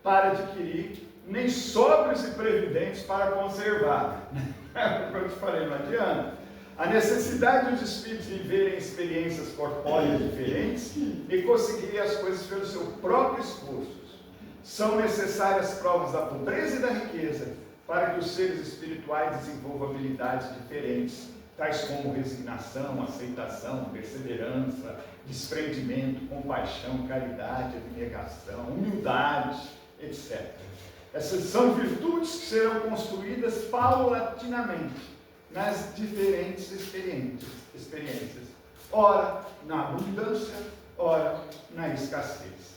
para adquirir nem sóbrios e previdentes para conservar. Como eu te falei, não adianta. A necessidade dos espíritos viverem experiências corpóreas diferentes e conseguirem as coisas pelo seu próprio esforço. São necessárias provas da pobreza e da riqueza para que os seres espirituais desenvolvam habilidades diferentes, tais como resignação, aceitação, perseverança, desprendimento, compaixão, caridade, abnegação, humildade, etc. Essas são virtudes que serão construídas paulatinamente nas diferentes experiências, ora na abundância, ora na escassez.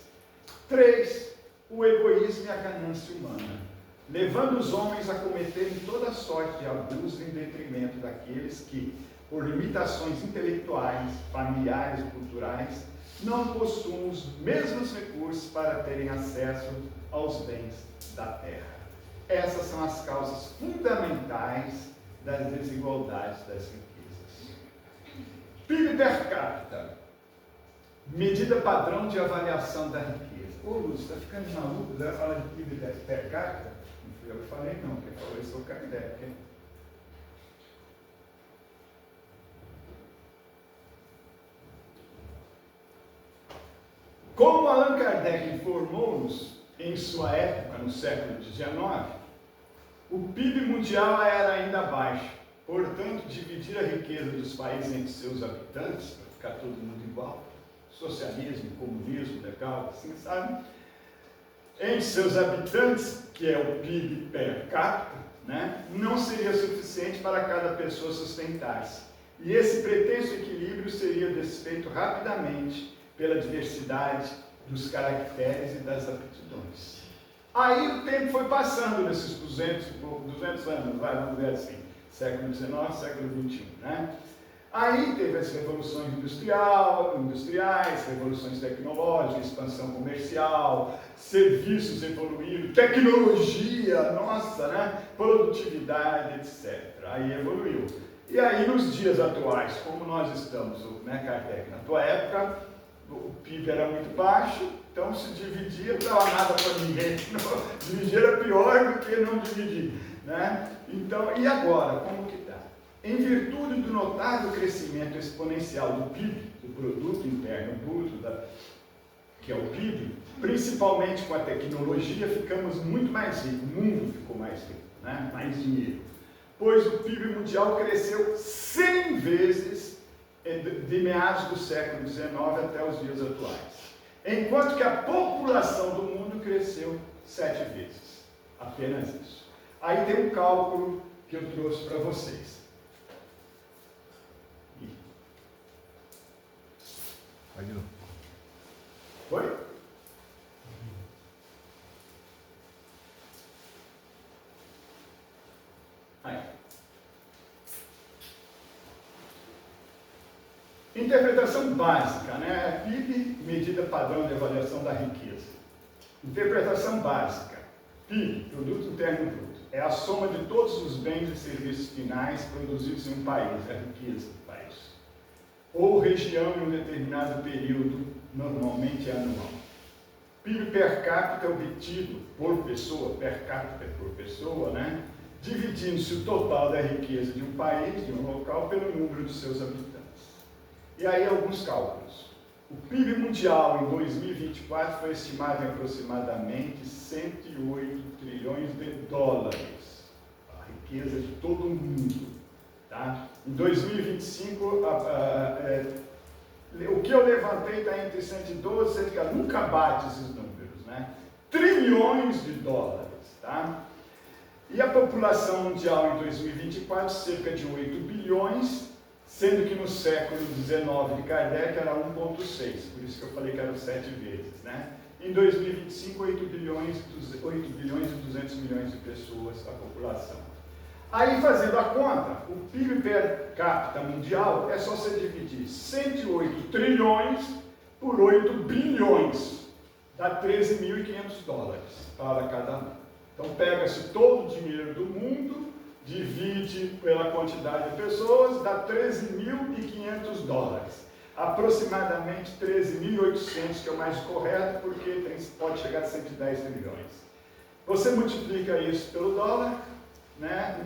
3. O egoísmo e a ganância humana, levando os homens a cometerem toda sorte de abuso em detrimento daqueles que, por limitações intelectuais, familiares e culturais, não possuem os mesmos recursos para terem acesso aos bens da terra. Essas são as causas fundamentais das desigualdades das riquezas. PIB per capita, medida padrão de avaliação da riqueza. Ô Lúcio, está ficando maluco? Vai falar de PIB per capita? Não fui eu que falei, não. Quem falou isso foi o Kardec. Como Allan Kardec informou-nos em sua época, no século XIX, o PIB mundial era ainda baixo. Portanto, dividir a riqueza dos países entre seus habitantes, para ficar todo mundo igual, socialismo, comunismo, legal, assim, sabe? Entre seus habitantes, que é o PIB per capita, né, não seria suficiente para cada pessoa sustentar-se. E esse pretenso equilíbrio seria desfeito rapidamente pela diversidade dos caracteres e das aptidões. Aí o tempo foi passando nesses 200 anos, vamos dizer assim, século XIX, século XXI, né? Aí teve as revoluções industriais, revoluções tecnológicas, expansão comercial, serviços evoluíram, tecnologia, nossa, né? Produtividade, etc. Aí evoluiu. E aí nos dias atuais, como nós estamos, né, Kardec, na tua época, o PIB era muito baixo, então se dividia, não dava nada para ninguém. Dividir era pior do que não dividir, né? Então, e agora, como que está? Em virtude do notável crescimento exponencial do PIB, do Produto Interno Bruto, que é o PIB, principalmente com a tecnologia, ficamos muito mais ricos, o mundo ficou mais rico, né? Mais dinheiro. Pois o PIB mundial cresceu 100 vezes de meados do século XIX até os dias atuais. Enquanto que a população do mundo cresceu 7 vezes. Apenas isso. Aí tem um cálculo que eu trouxe para vocês. Foi? Aí. Interpretação básica, né? PIB, medida padrão de avaliação da riqueza. Interpretação básica. PIB, Produto Interno Bruto, é a soma de todos os bens e serviços finais produzidos em um país, a riqueza do país, ou região em um determinado período, normalmente anual. PIB per capita é obtido por pessoa, per capita por pessoa, né? Dividindo-se o total da riqueza de um país, de um local, pelo número de seus habitantes. E aí alguns cálculos. O PIB mundial em 2024 foi estimado em aproximadamente 108 trilhões de dólares. A riqueza de todo o mundo. Tá? Em 2025, o que eu levantei está entre 112 e 114, nunca bate esses números, né? Trilhões de dólares. Tá? E a população mundial em 2024, cerca de 8 bilhões, sendo que no século XIX de Kardec era 1,6, por isso que eu falei que eram 7 vezes, né? Em 2025, 8 bilhões e 200 milhões de pessoas a população. Aí, fazendo a conta, o PIB per capita mundial é só você dividir 108 trilhões por 8 bilhões, dá 13.500 dólares para cada um. Então, pega-se todo o dinheiro do mundo, divide pela quantidade de pessoas, dá 13.500 dólares. Aproximadamente 13.800, que é o mais correto, porque pode chegar a 110 trilhões. Você multiplica isso pelo dólar, né?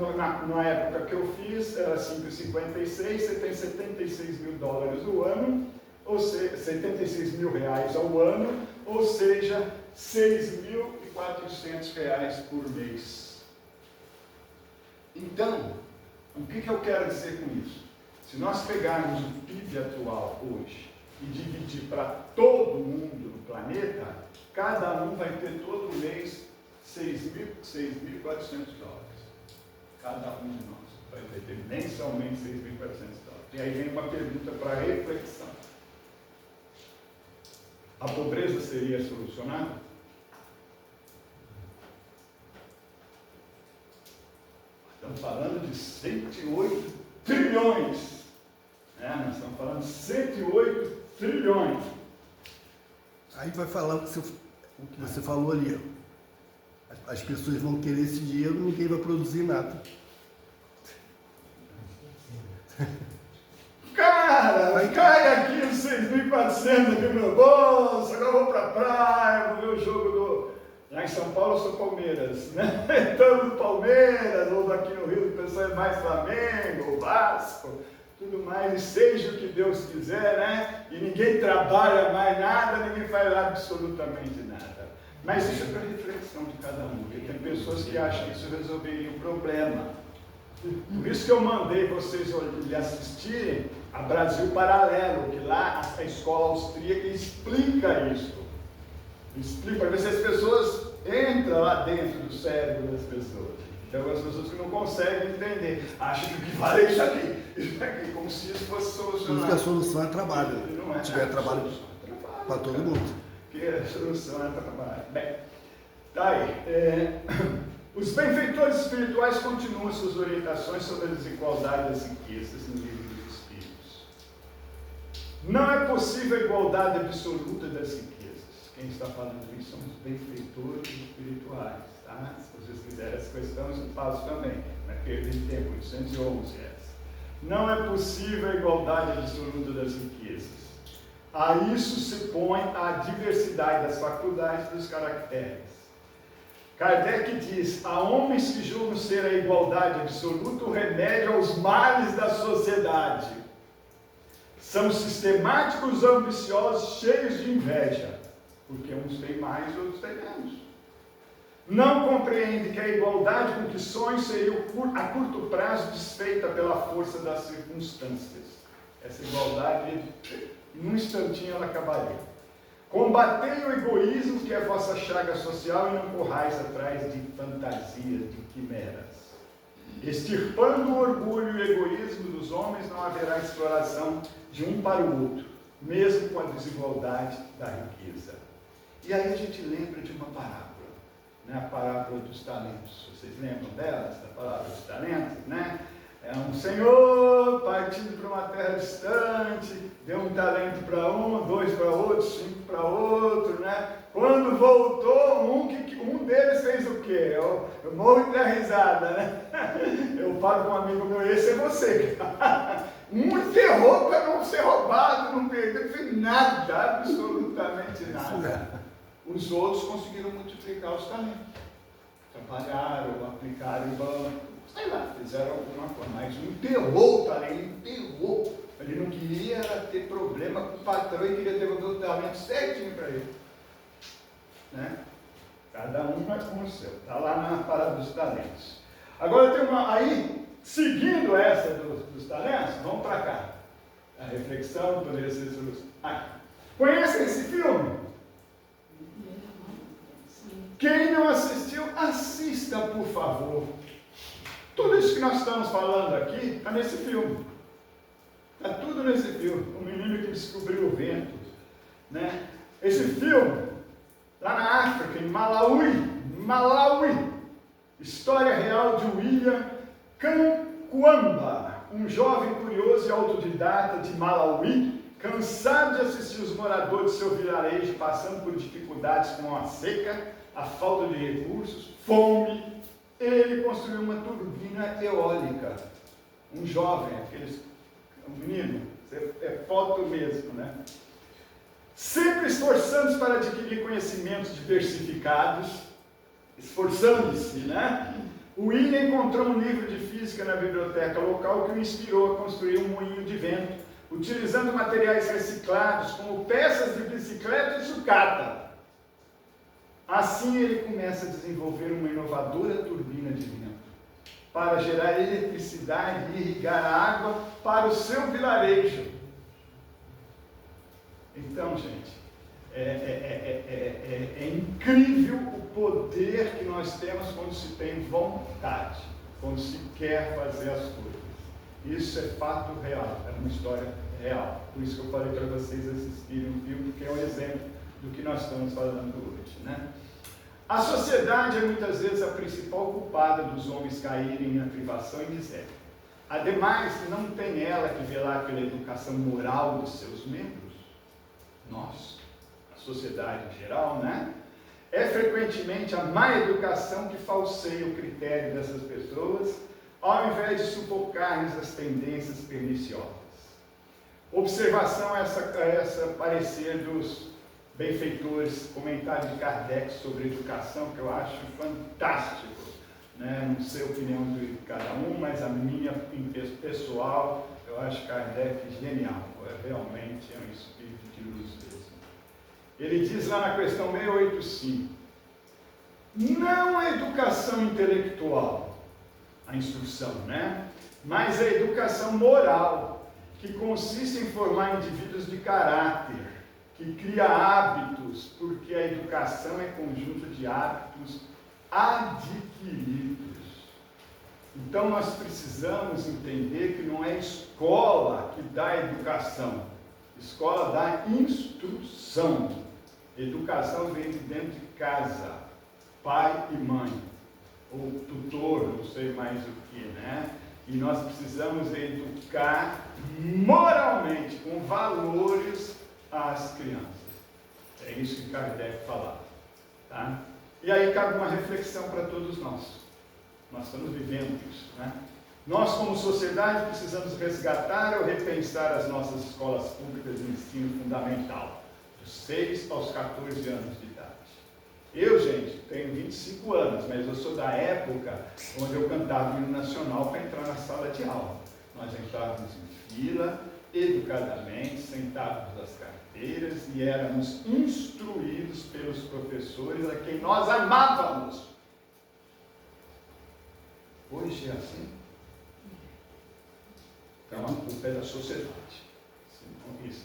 Na época que eu fiz, era 5,56, você tem 76 mil dólares o ano, ou seja, 76 mil reais ao ano, ou seja, 6.400 reais por mês. Então, o que eu quero dizer com isso? Se nós pegarmos o PIB atual hoje e dividir para todo mundo no planeta, cada um vai ter todo mês 6.400 dólares. Cada um de nós vai ter mensalmente 6.400 dólares. E aí vem uma pergunta para reflexão. A pobreza seria solucionada? Estamos falando de 108 trilhões. Nós estamos falando de 108 trilhões. Aí vai falar o que você falou ali. Ó. As pessoas vão querer esse dinheiro e ninguém vai produzir nada. Cara, cai aqui os 6.400 aqui no meu bolso, agora eu vou pra praia, vou ver o jogo lá em São Paulo eu sou Palmeiras, né? Então do Palmeiras, ou aqui no Rio o pessoal é mais Flamengo, ou Vasco, tudo mais, e seja o que Deus quiser, né? E ninguém trabalha mais nada, ninguém faz absolutamente nada. Mas isso é para reflexão de cada um, porque tem pessoas que acham que isso resolveria o problema. Por isso que eu mandei vocês assistirem a Brasil Paralelo, que lá a escola austríaca explica isso. Explica, para ver se as pessoas entram lá dentro do cérebro das pessoas. Tem algumas pessoas que não conseguem entender, acham que o que vale é isso aqui, como se isso fosse solucionado. Por isso que a solução é trabalho. Não é. Se tiver trabalho para todo mundo. Que a solução é trabalho. Bem, tá aí. Os benfeitores espirituais continuam suas orientações sobre a desigualdade das riquezas no livro dos Espíritos. Não é possível a igualdade absoluta das riquezas. Quem está falando isso são os benfeitores espirituais. Tá? Se vocês quiserem essa questão, eu faço também. Não é perda de tempo, 811 essa. Não é possível a igualdade absoluta das riquezas. A isso se põe a diversidade das faculdades e dos caracteres. Kardec diz: há homens que julgam ser a igualdade absoluta o remédio aos males da sociedade. São sistemáticos, ambiciosos, cheios de inveja, porque uns têm mais e outros têm menos. Não compreende que a igualdade com que sonham seria a curto prazo desfeita pela força das circunstâncias. Essa igualdade, num instantinho, ela acabaria. Combatei o egoísmo, que é a vossa chaga social, e não corrais atrás de fantasias, de quimeras. Extirpando o orgulho e o egoísmo dos homens, não haverá exploração de um para o outro, mesmo com a desigualdade da riqueza. E aí a gente lembra de uma parábola, né? A parábola dos talentos. Vocês lembram dela, essa parábola dos talentos, né? É um senhor partindo para uma terra distante, deu um talento para um, 2 para outro, 5 para outro, né? Quando voltou, um deles fez o quê? Eu morro de dar risada, né? Eu falo com um amigo meu, esse é você. Um enterrou para não ser roubado, não perdeu, não fez nada, absolutamente nada. Os outros conseguiram multiplicar os talentos. Trabalharam, aplicaram em banco. Sei lá, fizeram alguma coisa, mas enterrou o talento, enterrou. Ele não queria ter problema com o patrão e queria devolver o talento certinho para ele. Né? Cada um vai com o seu. Está lá na parada dos talentos. Agora tem uma, aí, seguindo essa dos talentos, vamos para cá. A reflexão poderia ser solução. Conhecem esse filme? Quem não assistiu, assista, por favor. Tudo isso que nós estamos falando aqui está nesse filme. Está tudo nesse filme. O menino que descobriu o vento. Né? Esse filme, lá na África, em Malawi, história real de William Kankwamba, um jovem curioso e autodidata de Malawi, cansado de assistir os moradores de seu vilarejo passando por dificuldades como a seca, a falta de recursos, fome. Ele construiu uma turbina eólica. Um jovem, um menino, é foto mesmo, né? Sempre esforçando-se para adquirir conhecimentos diversificados, esforçando-se, né? O William encontrou um livro de física na biblioteca local que o inspirou a construir um moinho de vento, utilizando materiais reciclados, como peças de bicicleta e sucata. Assim ele começa a desenvolver uma inovadora turbina de vento para gerar eletricidade e irrigar a água para o seu vilarejo. Então, gente, é incrível o poder que nós temos quando se tem vontade, quando se quer fazer as coisas. Isso é fato real, é uma história real. Por isso que eu falei para vocês assistirem um filme, porque é um exemplo do que nós estamos falando hoje, né? A sociedade é muitas vezes a principal culpada dos homens caírem na privação e miséria. Ademais, não tem ela que velar pela educação moral dos seus membros? Nós, a sociedade em geral, né? É frequentemente a má educação que falseia o critério dessas pessoas, ao invés de sufocar-lhes as tendências perniciosas. Observação a essa parecer dos benfeitores, comentário de Kardec sobre educação, que eu acho fantástico, né? Não sei a opinião de cada um, mas a minha pessoal, eu acho Kardec genial, realmente é um espírito de luz mesmo. Ele diz lá na questão 685, não a educação intelectual, a instrução, né? Mas a educação moral, que consiste em formar indivíduos de caráter, que cria hábitos, porque a educação é conjunto de hábitos adquiridos. Então nós precisamos entender que não é a escola que dá a educação, a escola dá instrução. Educação vem de dentro de casa, pai e mãe, ou tutor, não sei mais o que, né? E nós precisamos educar moralmente, com valores, as crianças. É isso que Kardec falava, tá? E aí cabe uma reflexão para todos nós. Nós estamos vivendo isso, né? Nós, como sociedade, precisamos resgatar ou repensar as nossas escolas públicas de ensino fundamental, dos 6 aos 14 anos de idade. Eu, gente, tenho 25 anos, mas eu sou da época onde eu cantava o hino nacional para entrar na sala de aula. Nós entrávamos em fila, educadamente, sentávamos nas carteiras e éramos instruídos pelos professores a quem nós amávamos. Hoje é assim? Então a culpa é da sociedade.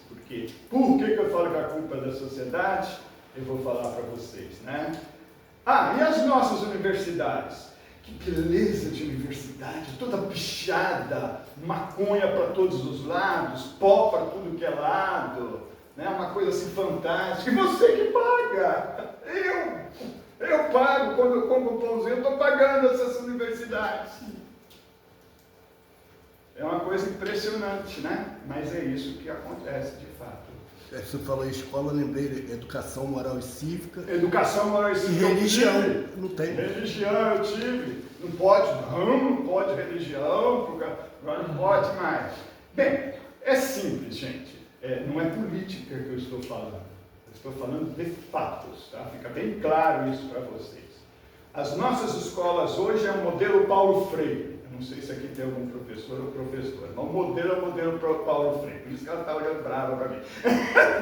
Por quê? Por que eu falo que a culpa é da sociedade? Eu vou falar para vocês, né? Ah, e as nossas universidades? Que beleza de universidade, toda pichada, maconha para todos os lados, pó para tudo que é lado, né? Uma coisa assim fantástica. E você que paga? Eu pago, quando eu compro um pãozinho, eu estou pagando essas universidades. É uma coisa impressionante, né? Mas é isso que acontece de fato. Você falou em escola, lembrei de educação moral e cívica. Educação moral e cívica. E religião, não tem. Religião eu tive. Não pode religião, porque não pode mais. Bem, é simples, gente. Não é política que eu estou falando. Eu estou falando de fatos, tá? Fica bem claro isso para vocês. As nossas escolas hoje é um modelo Paulo Freire. Eu não sei se aqui tem algum professor ou professora, mas o modelo é o modelo Paulo Freire. Por isso que ela está olhando brava para mim.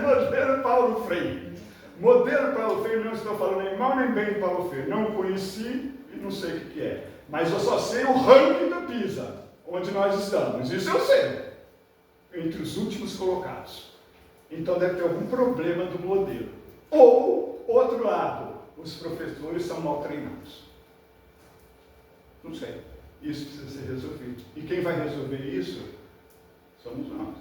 Modelo Paulo Freire. Modelo Paulo Freire, não estou falando nem mal nem bem de Paulo Freire. Não conheci e não sei o que é. Mas eu só sei o ranking da PISA, onde nós estamos. Isso eu sei. Entre os últimos colocados. Então deve ter algum problema do modelo. Ou, outro lado, os professores são mal treinados. Não sei. Isso precisa ser resolvido. E quem vai resolver isso somos nós.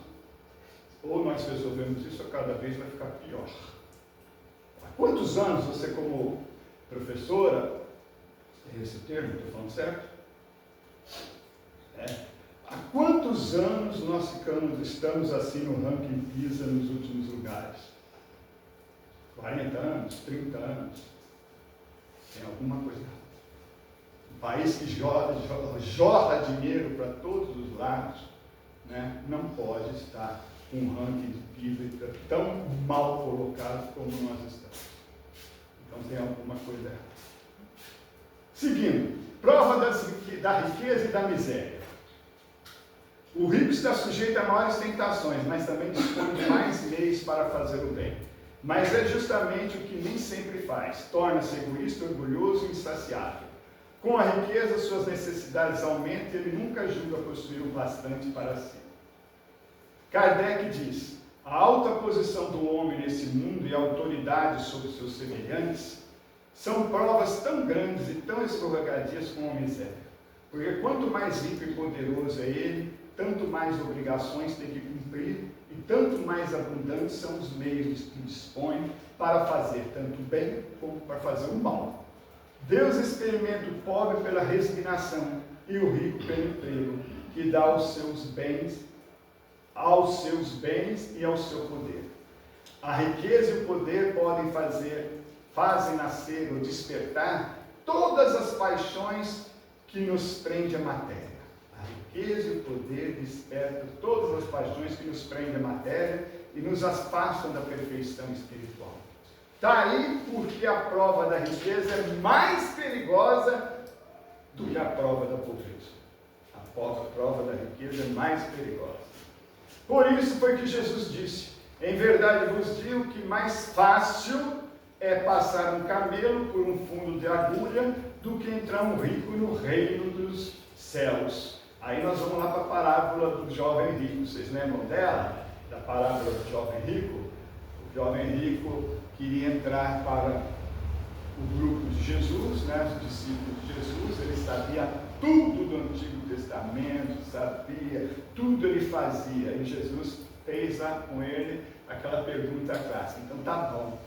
Ou nós resolvemos isso, ou cada vez vai ficar pior. Há quantos anos você, como professora, é esse termo, estou falando certo? Há quantos anos nós estamos assim no ranking PISA nos últimos lugares? 40 anos, 30 anos? Tem alguma coisa errada. Um país que jorra dinheiro para todos os lados, né, não pode estar com um ranking de PISA tão mal colocado como nós estamos. Então tem alguma coisa errada. Seguindo, prova da riqueza e da miséria. O rico está sujeito a maiores tentações, mas também dispõe de mais meios para fazer o bem. Mas é justamente o que nem sempre faz. Torna-se egoísta, orgulhoso e insaciável. Com a riqueza, suas necessidades aumentam e ele nunca julga possuir o bastante para si. Kardec diz: a alta posição do homem nesse mundo e a autoridade sobre seus semelhantes são provas tão grandes e tão escorregadias como a miséria. Porque quanto mais rico e poderoso é ele, tanto mais obrigações tem que cumprir e tanto mais abundantes são os meios que dispõe para fazer tanto o bem como para fazer o mal. Deus experimenta o pobre pela resignação e o rico pelo emprego, que dá aos seus bens e ao seu poder. A riqueza e o poder fazem nascer ou despertar todas as paixões que nos prendem à matéria. A riqueza e o poder despertam todas as paixões que nos prendem à matéria e nos afastam da perfeição espiritual. Está aí porque a prova da riqueza é mais perigosa do que a prova da pobreza. A prova da riqueza é mais perigosa. Por isso foi que Jesus disse: em verdade vos digo que mais fácil é passar um camelo por um fundo de agulha do que entrar um rico no reino dos céus. Aí nós vamos lá para a parábola do jovem rico. Vocês lembram dela? Da parábola do jovem rico? O jovem rico queria entrar para o grupo de Jesus, né, os discípulos de Jesus. Ele sabia tudo do Antigo Testamento, sabia, tudo ele fazia. E Jesus fez com ele aquela pergunta clássica: então tá bom,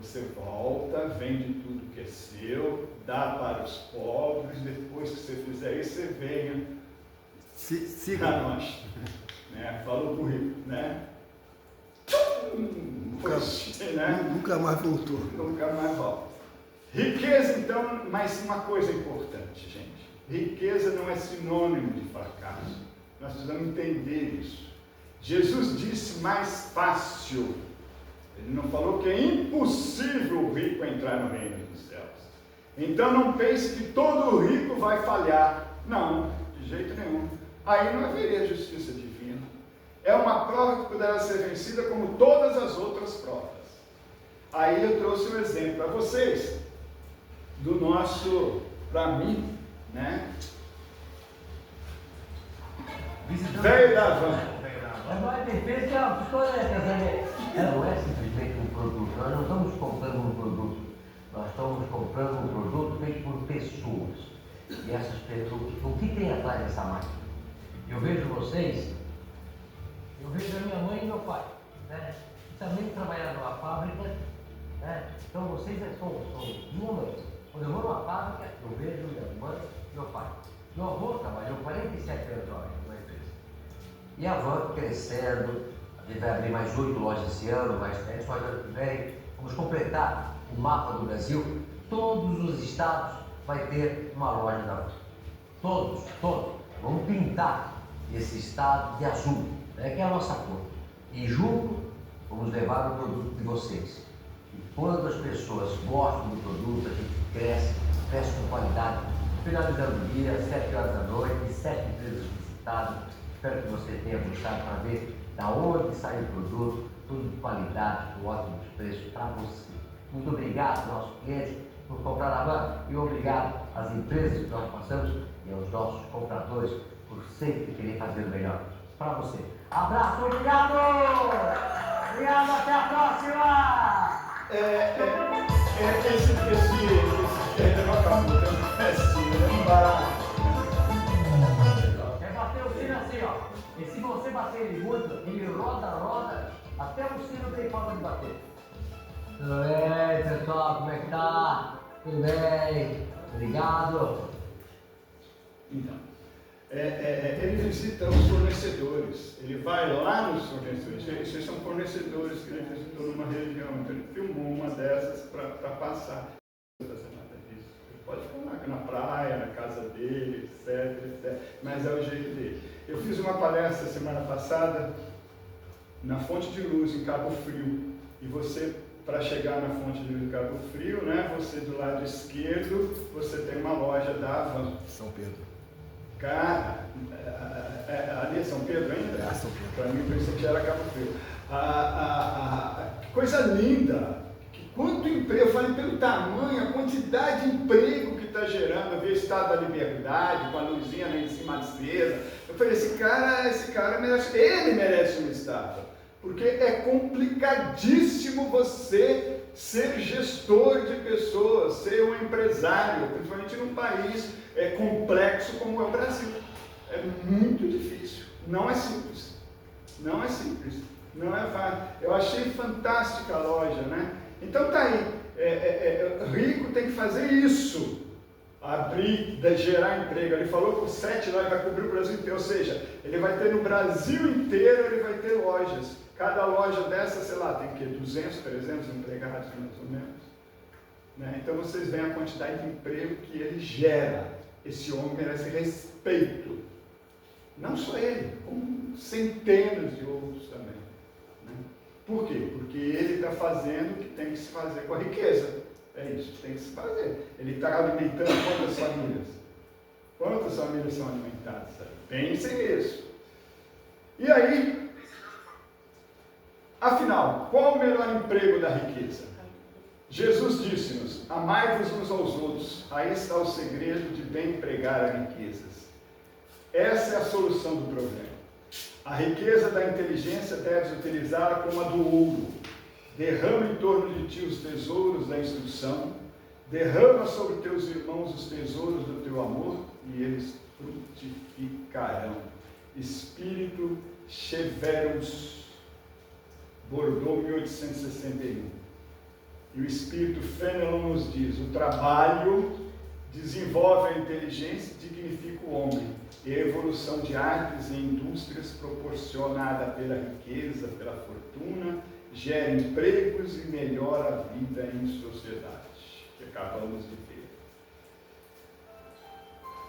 você volta, vende tudo que é seu, dá para os pobres, depois que você fizer isso, você venha Siga nós. Né? Falou para o rico, né? Nunca mais voltou. Nunca mais volta. Riqueza, então, mas uma coisa importante, gente. Riqueza não é sinônimo de fracasso. Nós precisamos entender isso. Jesus disse mais fácil. Ele não falou que é impossível o rico entrar no reino dos céus. Então não pense que todo rico vai falhar. Não, de jeito nenhum. Aí não haveria justiça divina. É uma prova que poderá ser vencida como todas as outras provas. Aí eu trouxe um exemplo para vocês do nosso, para mim, né? Velho da van. Agora tem vezes que a história não é simplesmente um produto. Nós não estamos comprando um produto. Nós estamos comprando um produto feito por pessoas. E essas pessoas, o que tem atrás dessa máquina? Eu vejo vocês, eu vejo a minha mãe e meu pai, né? Também trabalharam numa fábrica, né? Então vocês são minha mãe. Quando eu vou numa fábrica, eu vejo minha mãe e meu pai. Meu avô trabalhou 47 anos numa empresa. E a van crescendo, a gente vai abrir mais 8 lojas esse ano, mais 10, vamos completar o mapa do Brasil. Todos os estados vai ter uma loja da van. Todos. Vamos pintar esse estado de azul, né, que é a nossa cor. E junto, vamos levar o produto de vocês. E quando as pessoas gostam do produto, a gente cresce com qualidade. Finalizando o dia, 7 horas da noite, 7 empresas visitadas. Espero que você tenha gostado para ver da onde sai o produto, tudo de qualidade, com ótimos preços para você. Muito obrigado aos nossos clientes por comprar a van e obrigado às empresas que nós passamos e aos nossos compradores por sempre querer fazer o melhor para você. Abraço, obrigado! Obrigado, até a próxima! Esse festinha, barato. É bater o sino assim, ó. E se você bater ele muito, ele roda, até o sino tem forma de bater. Tudo bem, pessoal? Como é que tá? Tudo bem? Obrigado. Então, ele visita os fornecedores. Ele vai lá nos fornecedores. Esses são fornecedores que ele visitou numa região. Então ele filmou uma dessas para passar. Ele pode filmar na praia, na casa dele, etc. Mas é o jeito dele. Eu fiz uma palestra semana passada na Fonte de Luz, em Cabo Frio. E você para chegar na fonte do Cabo Frio, né? Você do lado esquerdo, você tem uma loja da Avan. São Pedro. Cara, ali é São Pedro ainda? É, São Pedro. Para mim, eu pensei que era Cabo Frio. Que coisa linda! Quanto emprego, eu falei pelo tamanho, a quantidade de emprego que está gerando, eu vi o Estado da Liberdade, com a luzinha lá em cima da estrela. Eu falei, esse cara merece, ele merece uma estátua, porque é complicadíssimo você ser gestor de pessoas, ser um empresário, principalmente num país complexo como é o Brasil. É muito difícil, não é simples, não é simples, não é fácil. Eu achei fantástica a loja, né? Então tá aí, rico tem que fazer isso, abrir, gerar emprego. Ele falou que 7 lojas vai cobrir o Brasil inteiro, ou seja, ele vai ter no Brasil inteiro, ele vai ter lojas. Cada loja dessa, sei lá, tem o quê? 200, 300 empregados, mais ou menos. Né? Então vocês veem a quantidade de emprego que ele gera. Esse homem merece respeito. Não só ele, como centenas de outros também. Por quê? Porque ele está fazendo o que tem que se fazer com a riqueza. É isso que tem que se fazer. Ele está alimentando quantas famílias? Quantas famílias são alimentadas? Pensem nisso. E aí, afinal, qual o melhor emprego da riqueza? Jesus disse-nos, amai-vos uns aos outros. Aí está o segredo de bem empregar as riquezas. Essa é a solução do problema. A riqueza da inteligência deves utilizá-la como a do ouro. Derrama em torno de ti os tesouros da instrução, derrama sobre teus irmãos os tesouros do teu amor, e eles frutificarão. Espírito Cheverus, Bordeaux, 1861. E o Espírito Fenelon nos diz, o trabalho desenvolve a inteligência e dignifica o homem. E a evolução de artes e indústrias proporcionada pela riqueza, pela fortuna, gera empregos e melhora a vida em sociedade, que acabamos de ver.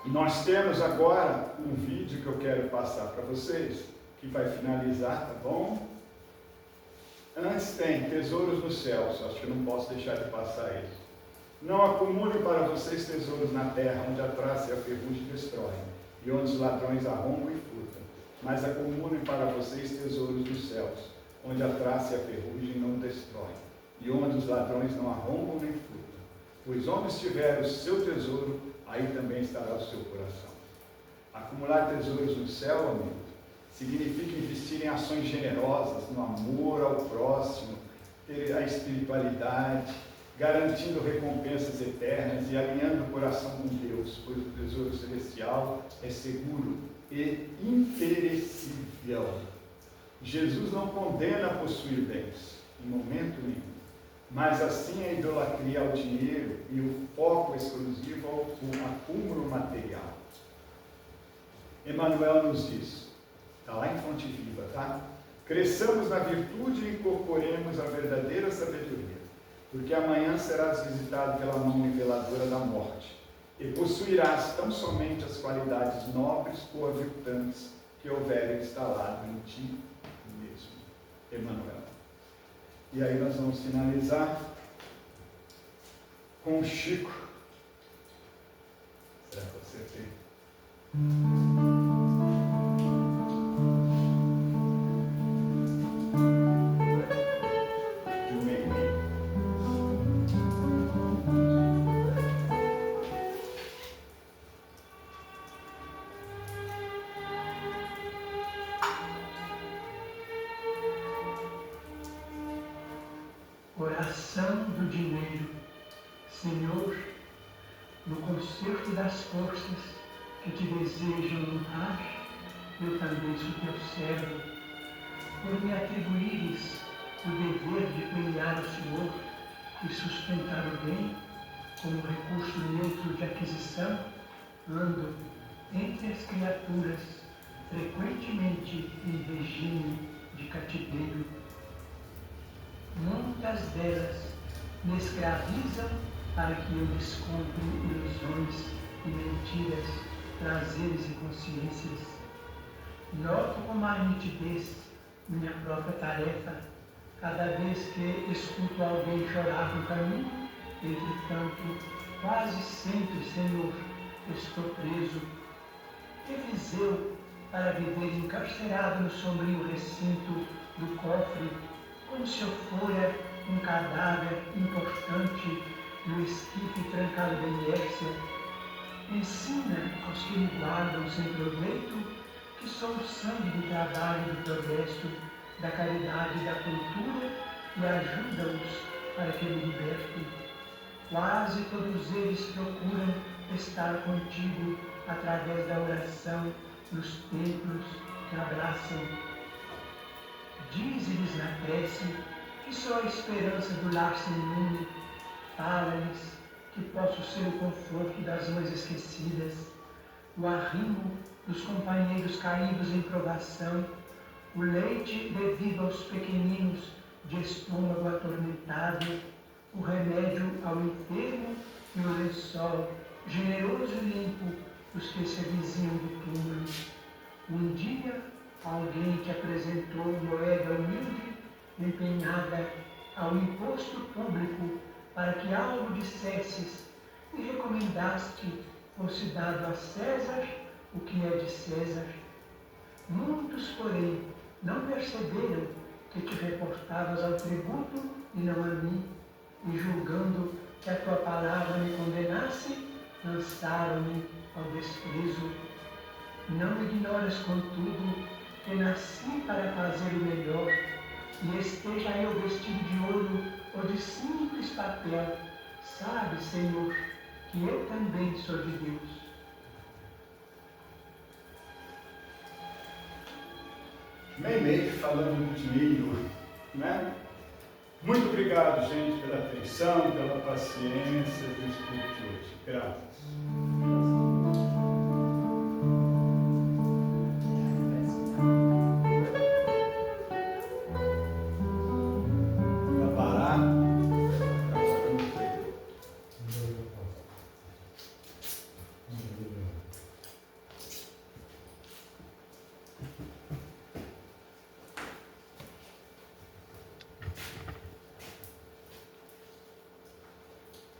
E nós temos agora um vídeo que eu quero passar para vocês, que vai finalizar, tá bom? Antes tem Tesouros nos Céus, acho que eu não posso deixar de passar isso. Não acumulem para vocês tesouros na terra, onde a traça e a ferrugem destroem, e onde os ladrões arrombam e furtam, mas acumulem para vocês tesouros dos céus, onde a traça e a ferrugem não destroem, e onde os ladrões não arrombam nem furtam. Pois onde estiver o seu tesouro, aí também estará o seu coração. Acumular tesouros no céu, amigo, significa investir em ações generosas, no amor ao próximo, ter a espiritualidade, garantindo recompensas eternas e alinhando o coração com Deus, pois o tesouro celestial é seguro e imperecível. Jesus não condena a possuir bens, em momento nenhum, mas assim a idolatria ao dinheiro e o foco exclusivo ao acúmulo material. Emmanuel nos diz, está lá em Fonte Viva, tá? Cresçamos na virtude e incorporemos a verdadeira sabedoria, porque amanhã serás visitado pela mão niveladora da morte, e possuirás tão somente as qualidades nobres ou aviltantes que houverem instalado em ti mesmo. Emmanuel. E aí nós vamos finalizar com o Chico. Será que você tem? Oração do dinheiro. Senhor, no concerto das forças que te desejam honrar, eu também sou teu servo, por me atribuires o dever de premiar o Senhor e sustentar o bem como recurso neutro de aquisição, ando entre as criaturas, frequentemente em regime de cativeiro. Muitas delas me escravizam para que eu descubra ilusões e mentiras, prazeres e consciências. Noto com mais nitidez minha própria tarefa, cada vez que escuto alguém chorar no caminho. Entretanto, quase sempre, Senhor, estou preso. Que fiz eu para viver encarcerado no sombrio recinto do cofre, como se eu fora um cadáver importante no esquife trancado da inércia? Ensina aos que me guardam sem proveito que sou o sangue do trabalho e do progresso, da caridade e da cultura, e ajuda-os para que me libertem. Quase todos eles procuram estar contigo através da oração nos templos que abraçam. Dize-lhes na prece que sou a esperança do lar sem lume. Fala-lhes que posso ser o conforto das mães esquecidas, o arrimo dos companheiros caídos em provação, o leite devido aos pequeninos de estômago atormentado, o remédio ao enfermo e o lençol generoso e limpo dos que se avizinham do túmulo. Um dia, alguém te apresentou moeda humilde, empenhada ao imposto público, para que algo dissesses, e recomendaste fosse dado a César o que é de César. Muitos, porém, não perceberam que te reportavas ao tributo e não a mim, e julgando que a tua palavra me condenasse, lançaram-me ao desprezo. Não ignoras, contudo, que nasci para fazer o melhor, e esteja eu vestido de ouro ou de simples papel, sabe, Senhor, que eu também sou de Deus. Meio falando de dinheiro, né? Muito obrigado, gente, pela atenção, pela paciência do estudo de hoje. Graças. Vai parar? Agora não sei.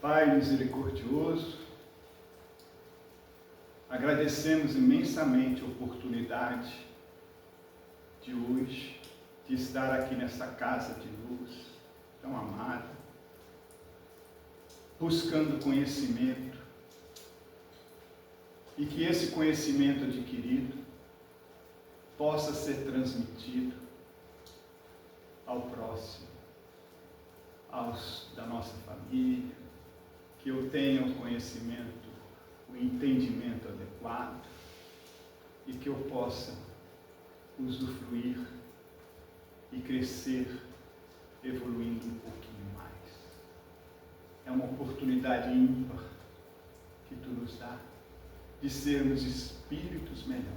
Pai misericordioso, agradecemos imensamente a oportunidade de hoje, de estar aqui nessa casa de luz tão amada, buscando conhecimento, e que esse conhecimento adquirido possa ser transmitido ao próximo, aos da nossa família, que eu tenha o conhecimento, o entendimento adequado e que eu possa usufruir e crescer, evoluindo um pouquinho mais. É uma oportunidade ímpar que tu nos dá de sermos espíritos melhores.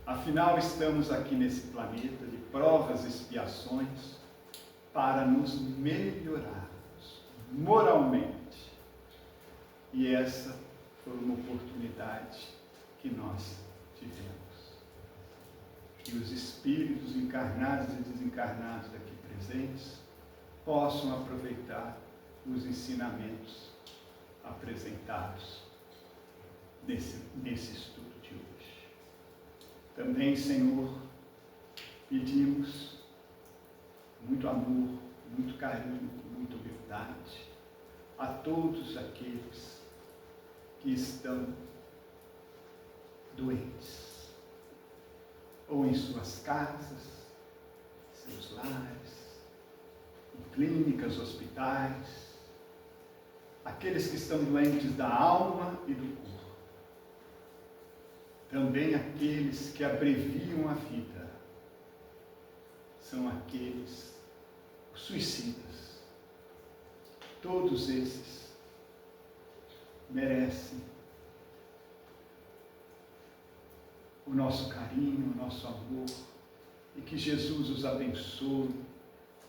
Afinal, estamos aqui nesse planeta de provas e expiações para nos melhorarmos moralmente. E essa foi uma oportunidade que nós tivemos. Que os espíritos encarnados e desencarnados aqui presentes possam aproveitar os ensinamentos apresentados nesse estudo de hoje. Também, Senhor, pedimos muito amor, muito carinho, muita humildade a todos aqueles que estão doentes, ou em suas casas, seus lares, em clínicas, hospitais, aqueles que estão doentes da alma e do corpo, também aqueles que abreviam a vida, são aqueles suicidas. Todos esses merecem o nosso carinho, o nosso amor, e que Jesus os abençoe,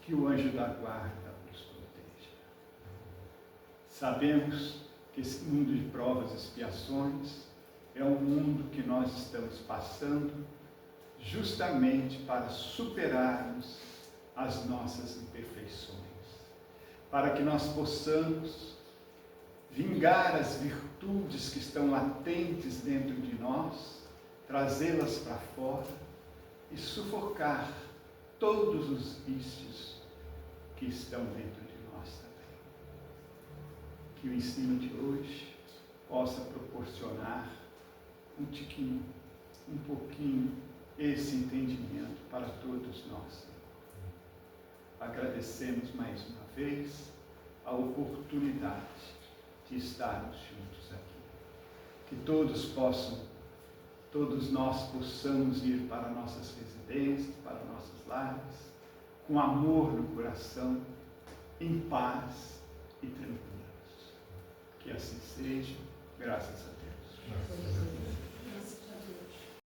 que o anjo da guarda os proteja. Sabemos que esse mundo de provas e expiações é um mundo que nós estamos passando justamente para superarmos as nossas imperfeições, para que nós possamos vingar as virtudes que estão latentes dentro de nós, trazê-las para fora e sufocar todos os vícios que estão dentro de nós também. Que o ensino de hoje possa proporcionar um tiquinho, um pouquinho, esse entendimento para todos nós. Agradecemos mais uma vez a oportunidade de estarmos juntos aqui. Que todos nós possamos ir para nossas residências, para nossos lares, com amor no coração, em paz e tranquilos. Que assim seja, graças a Deus.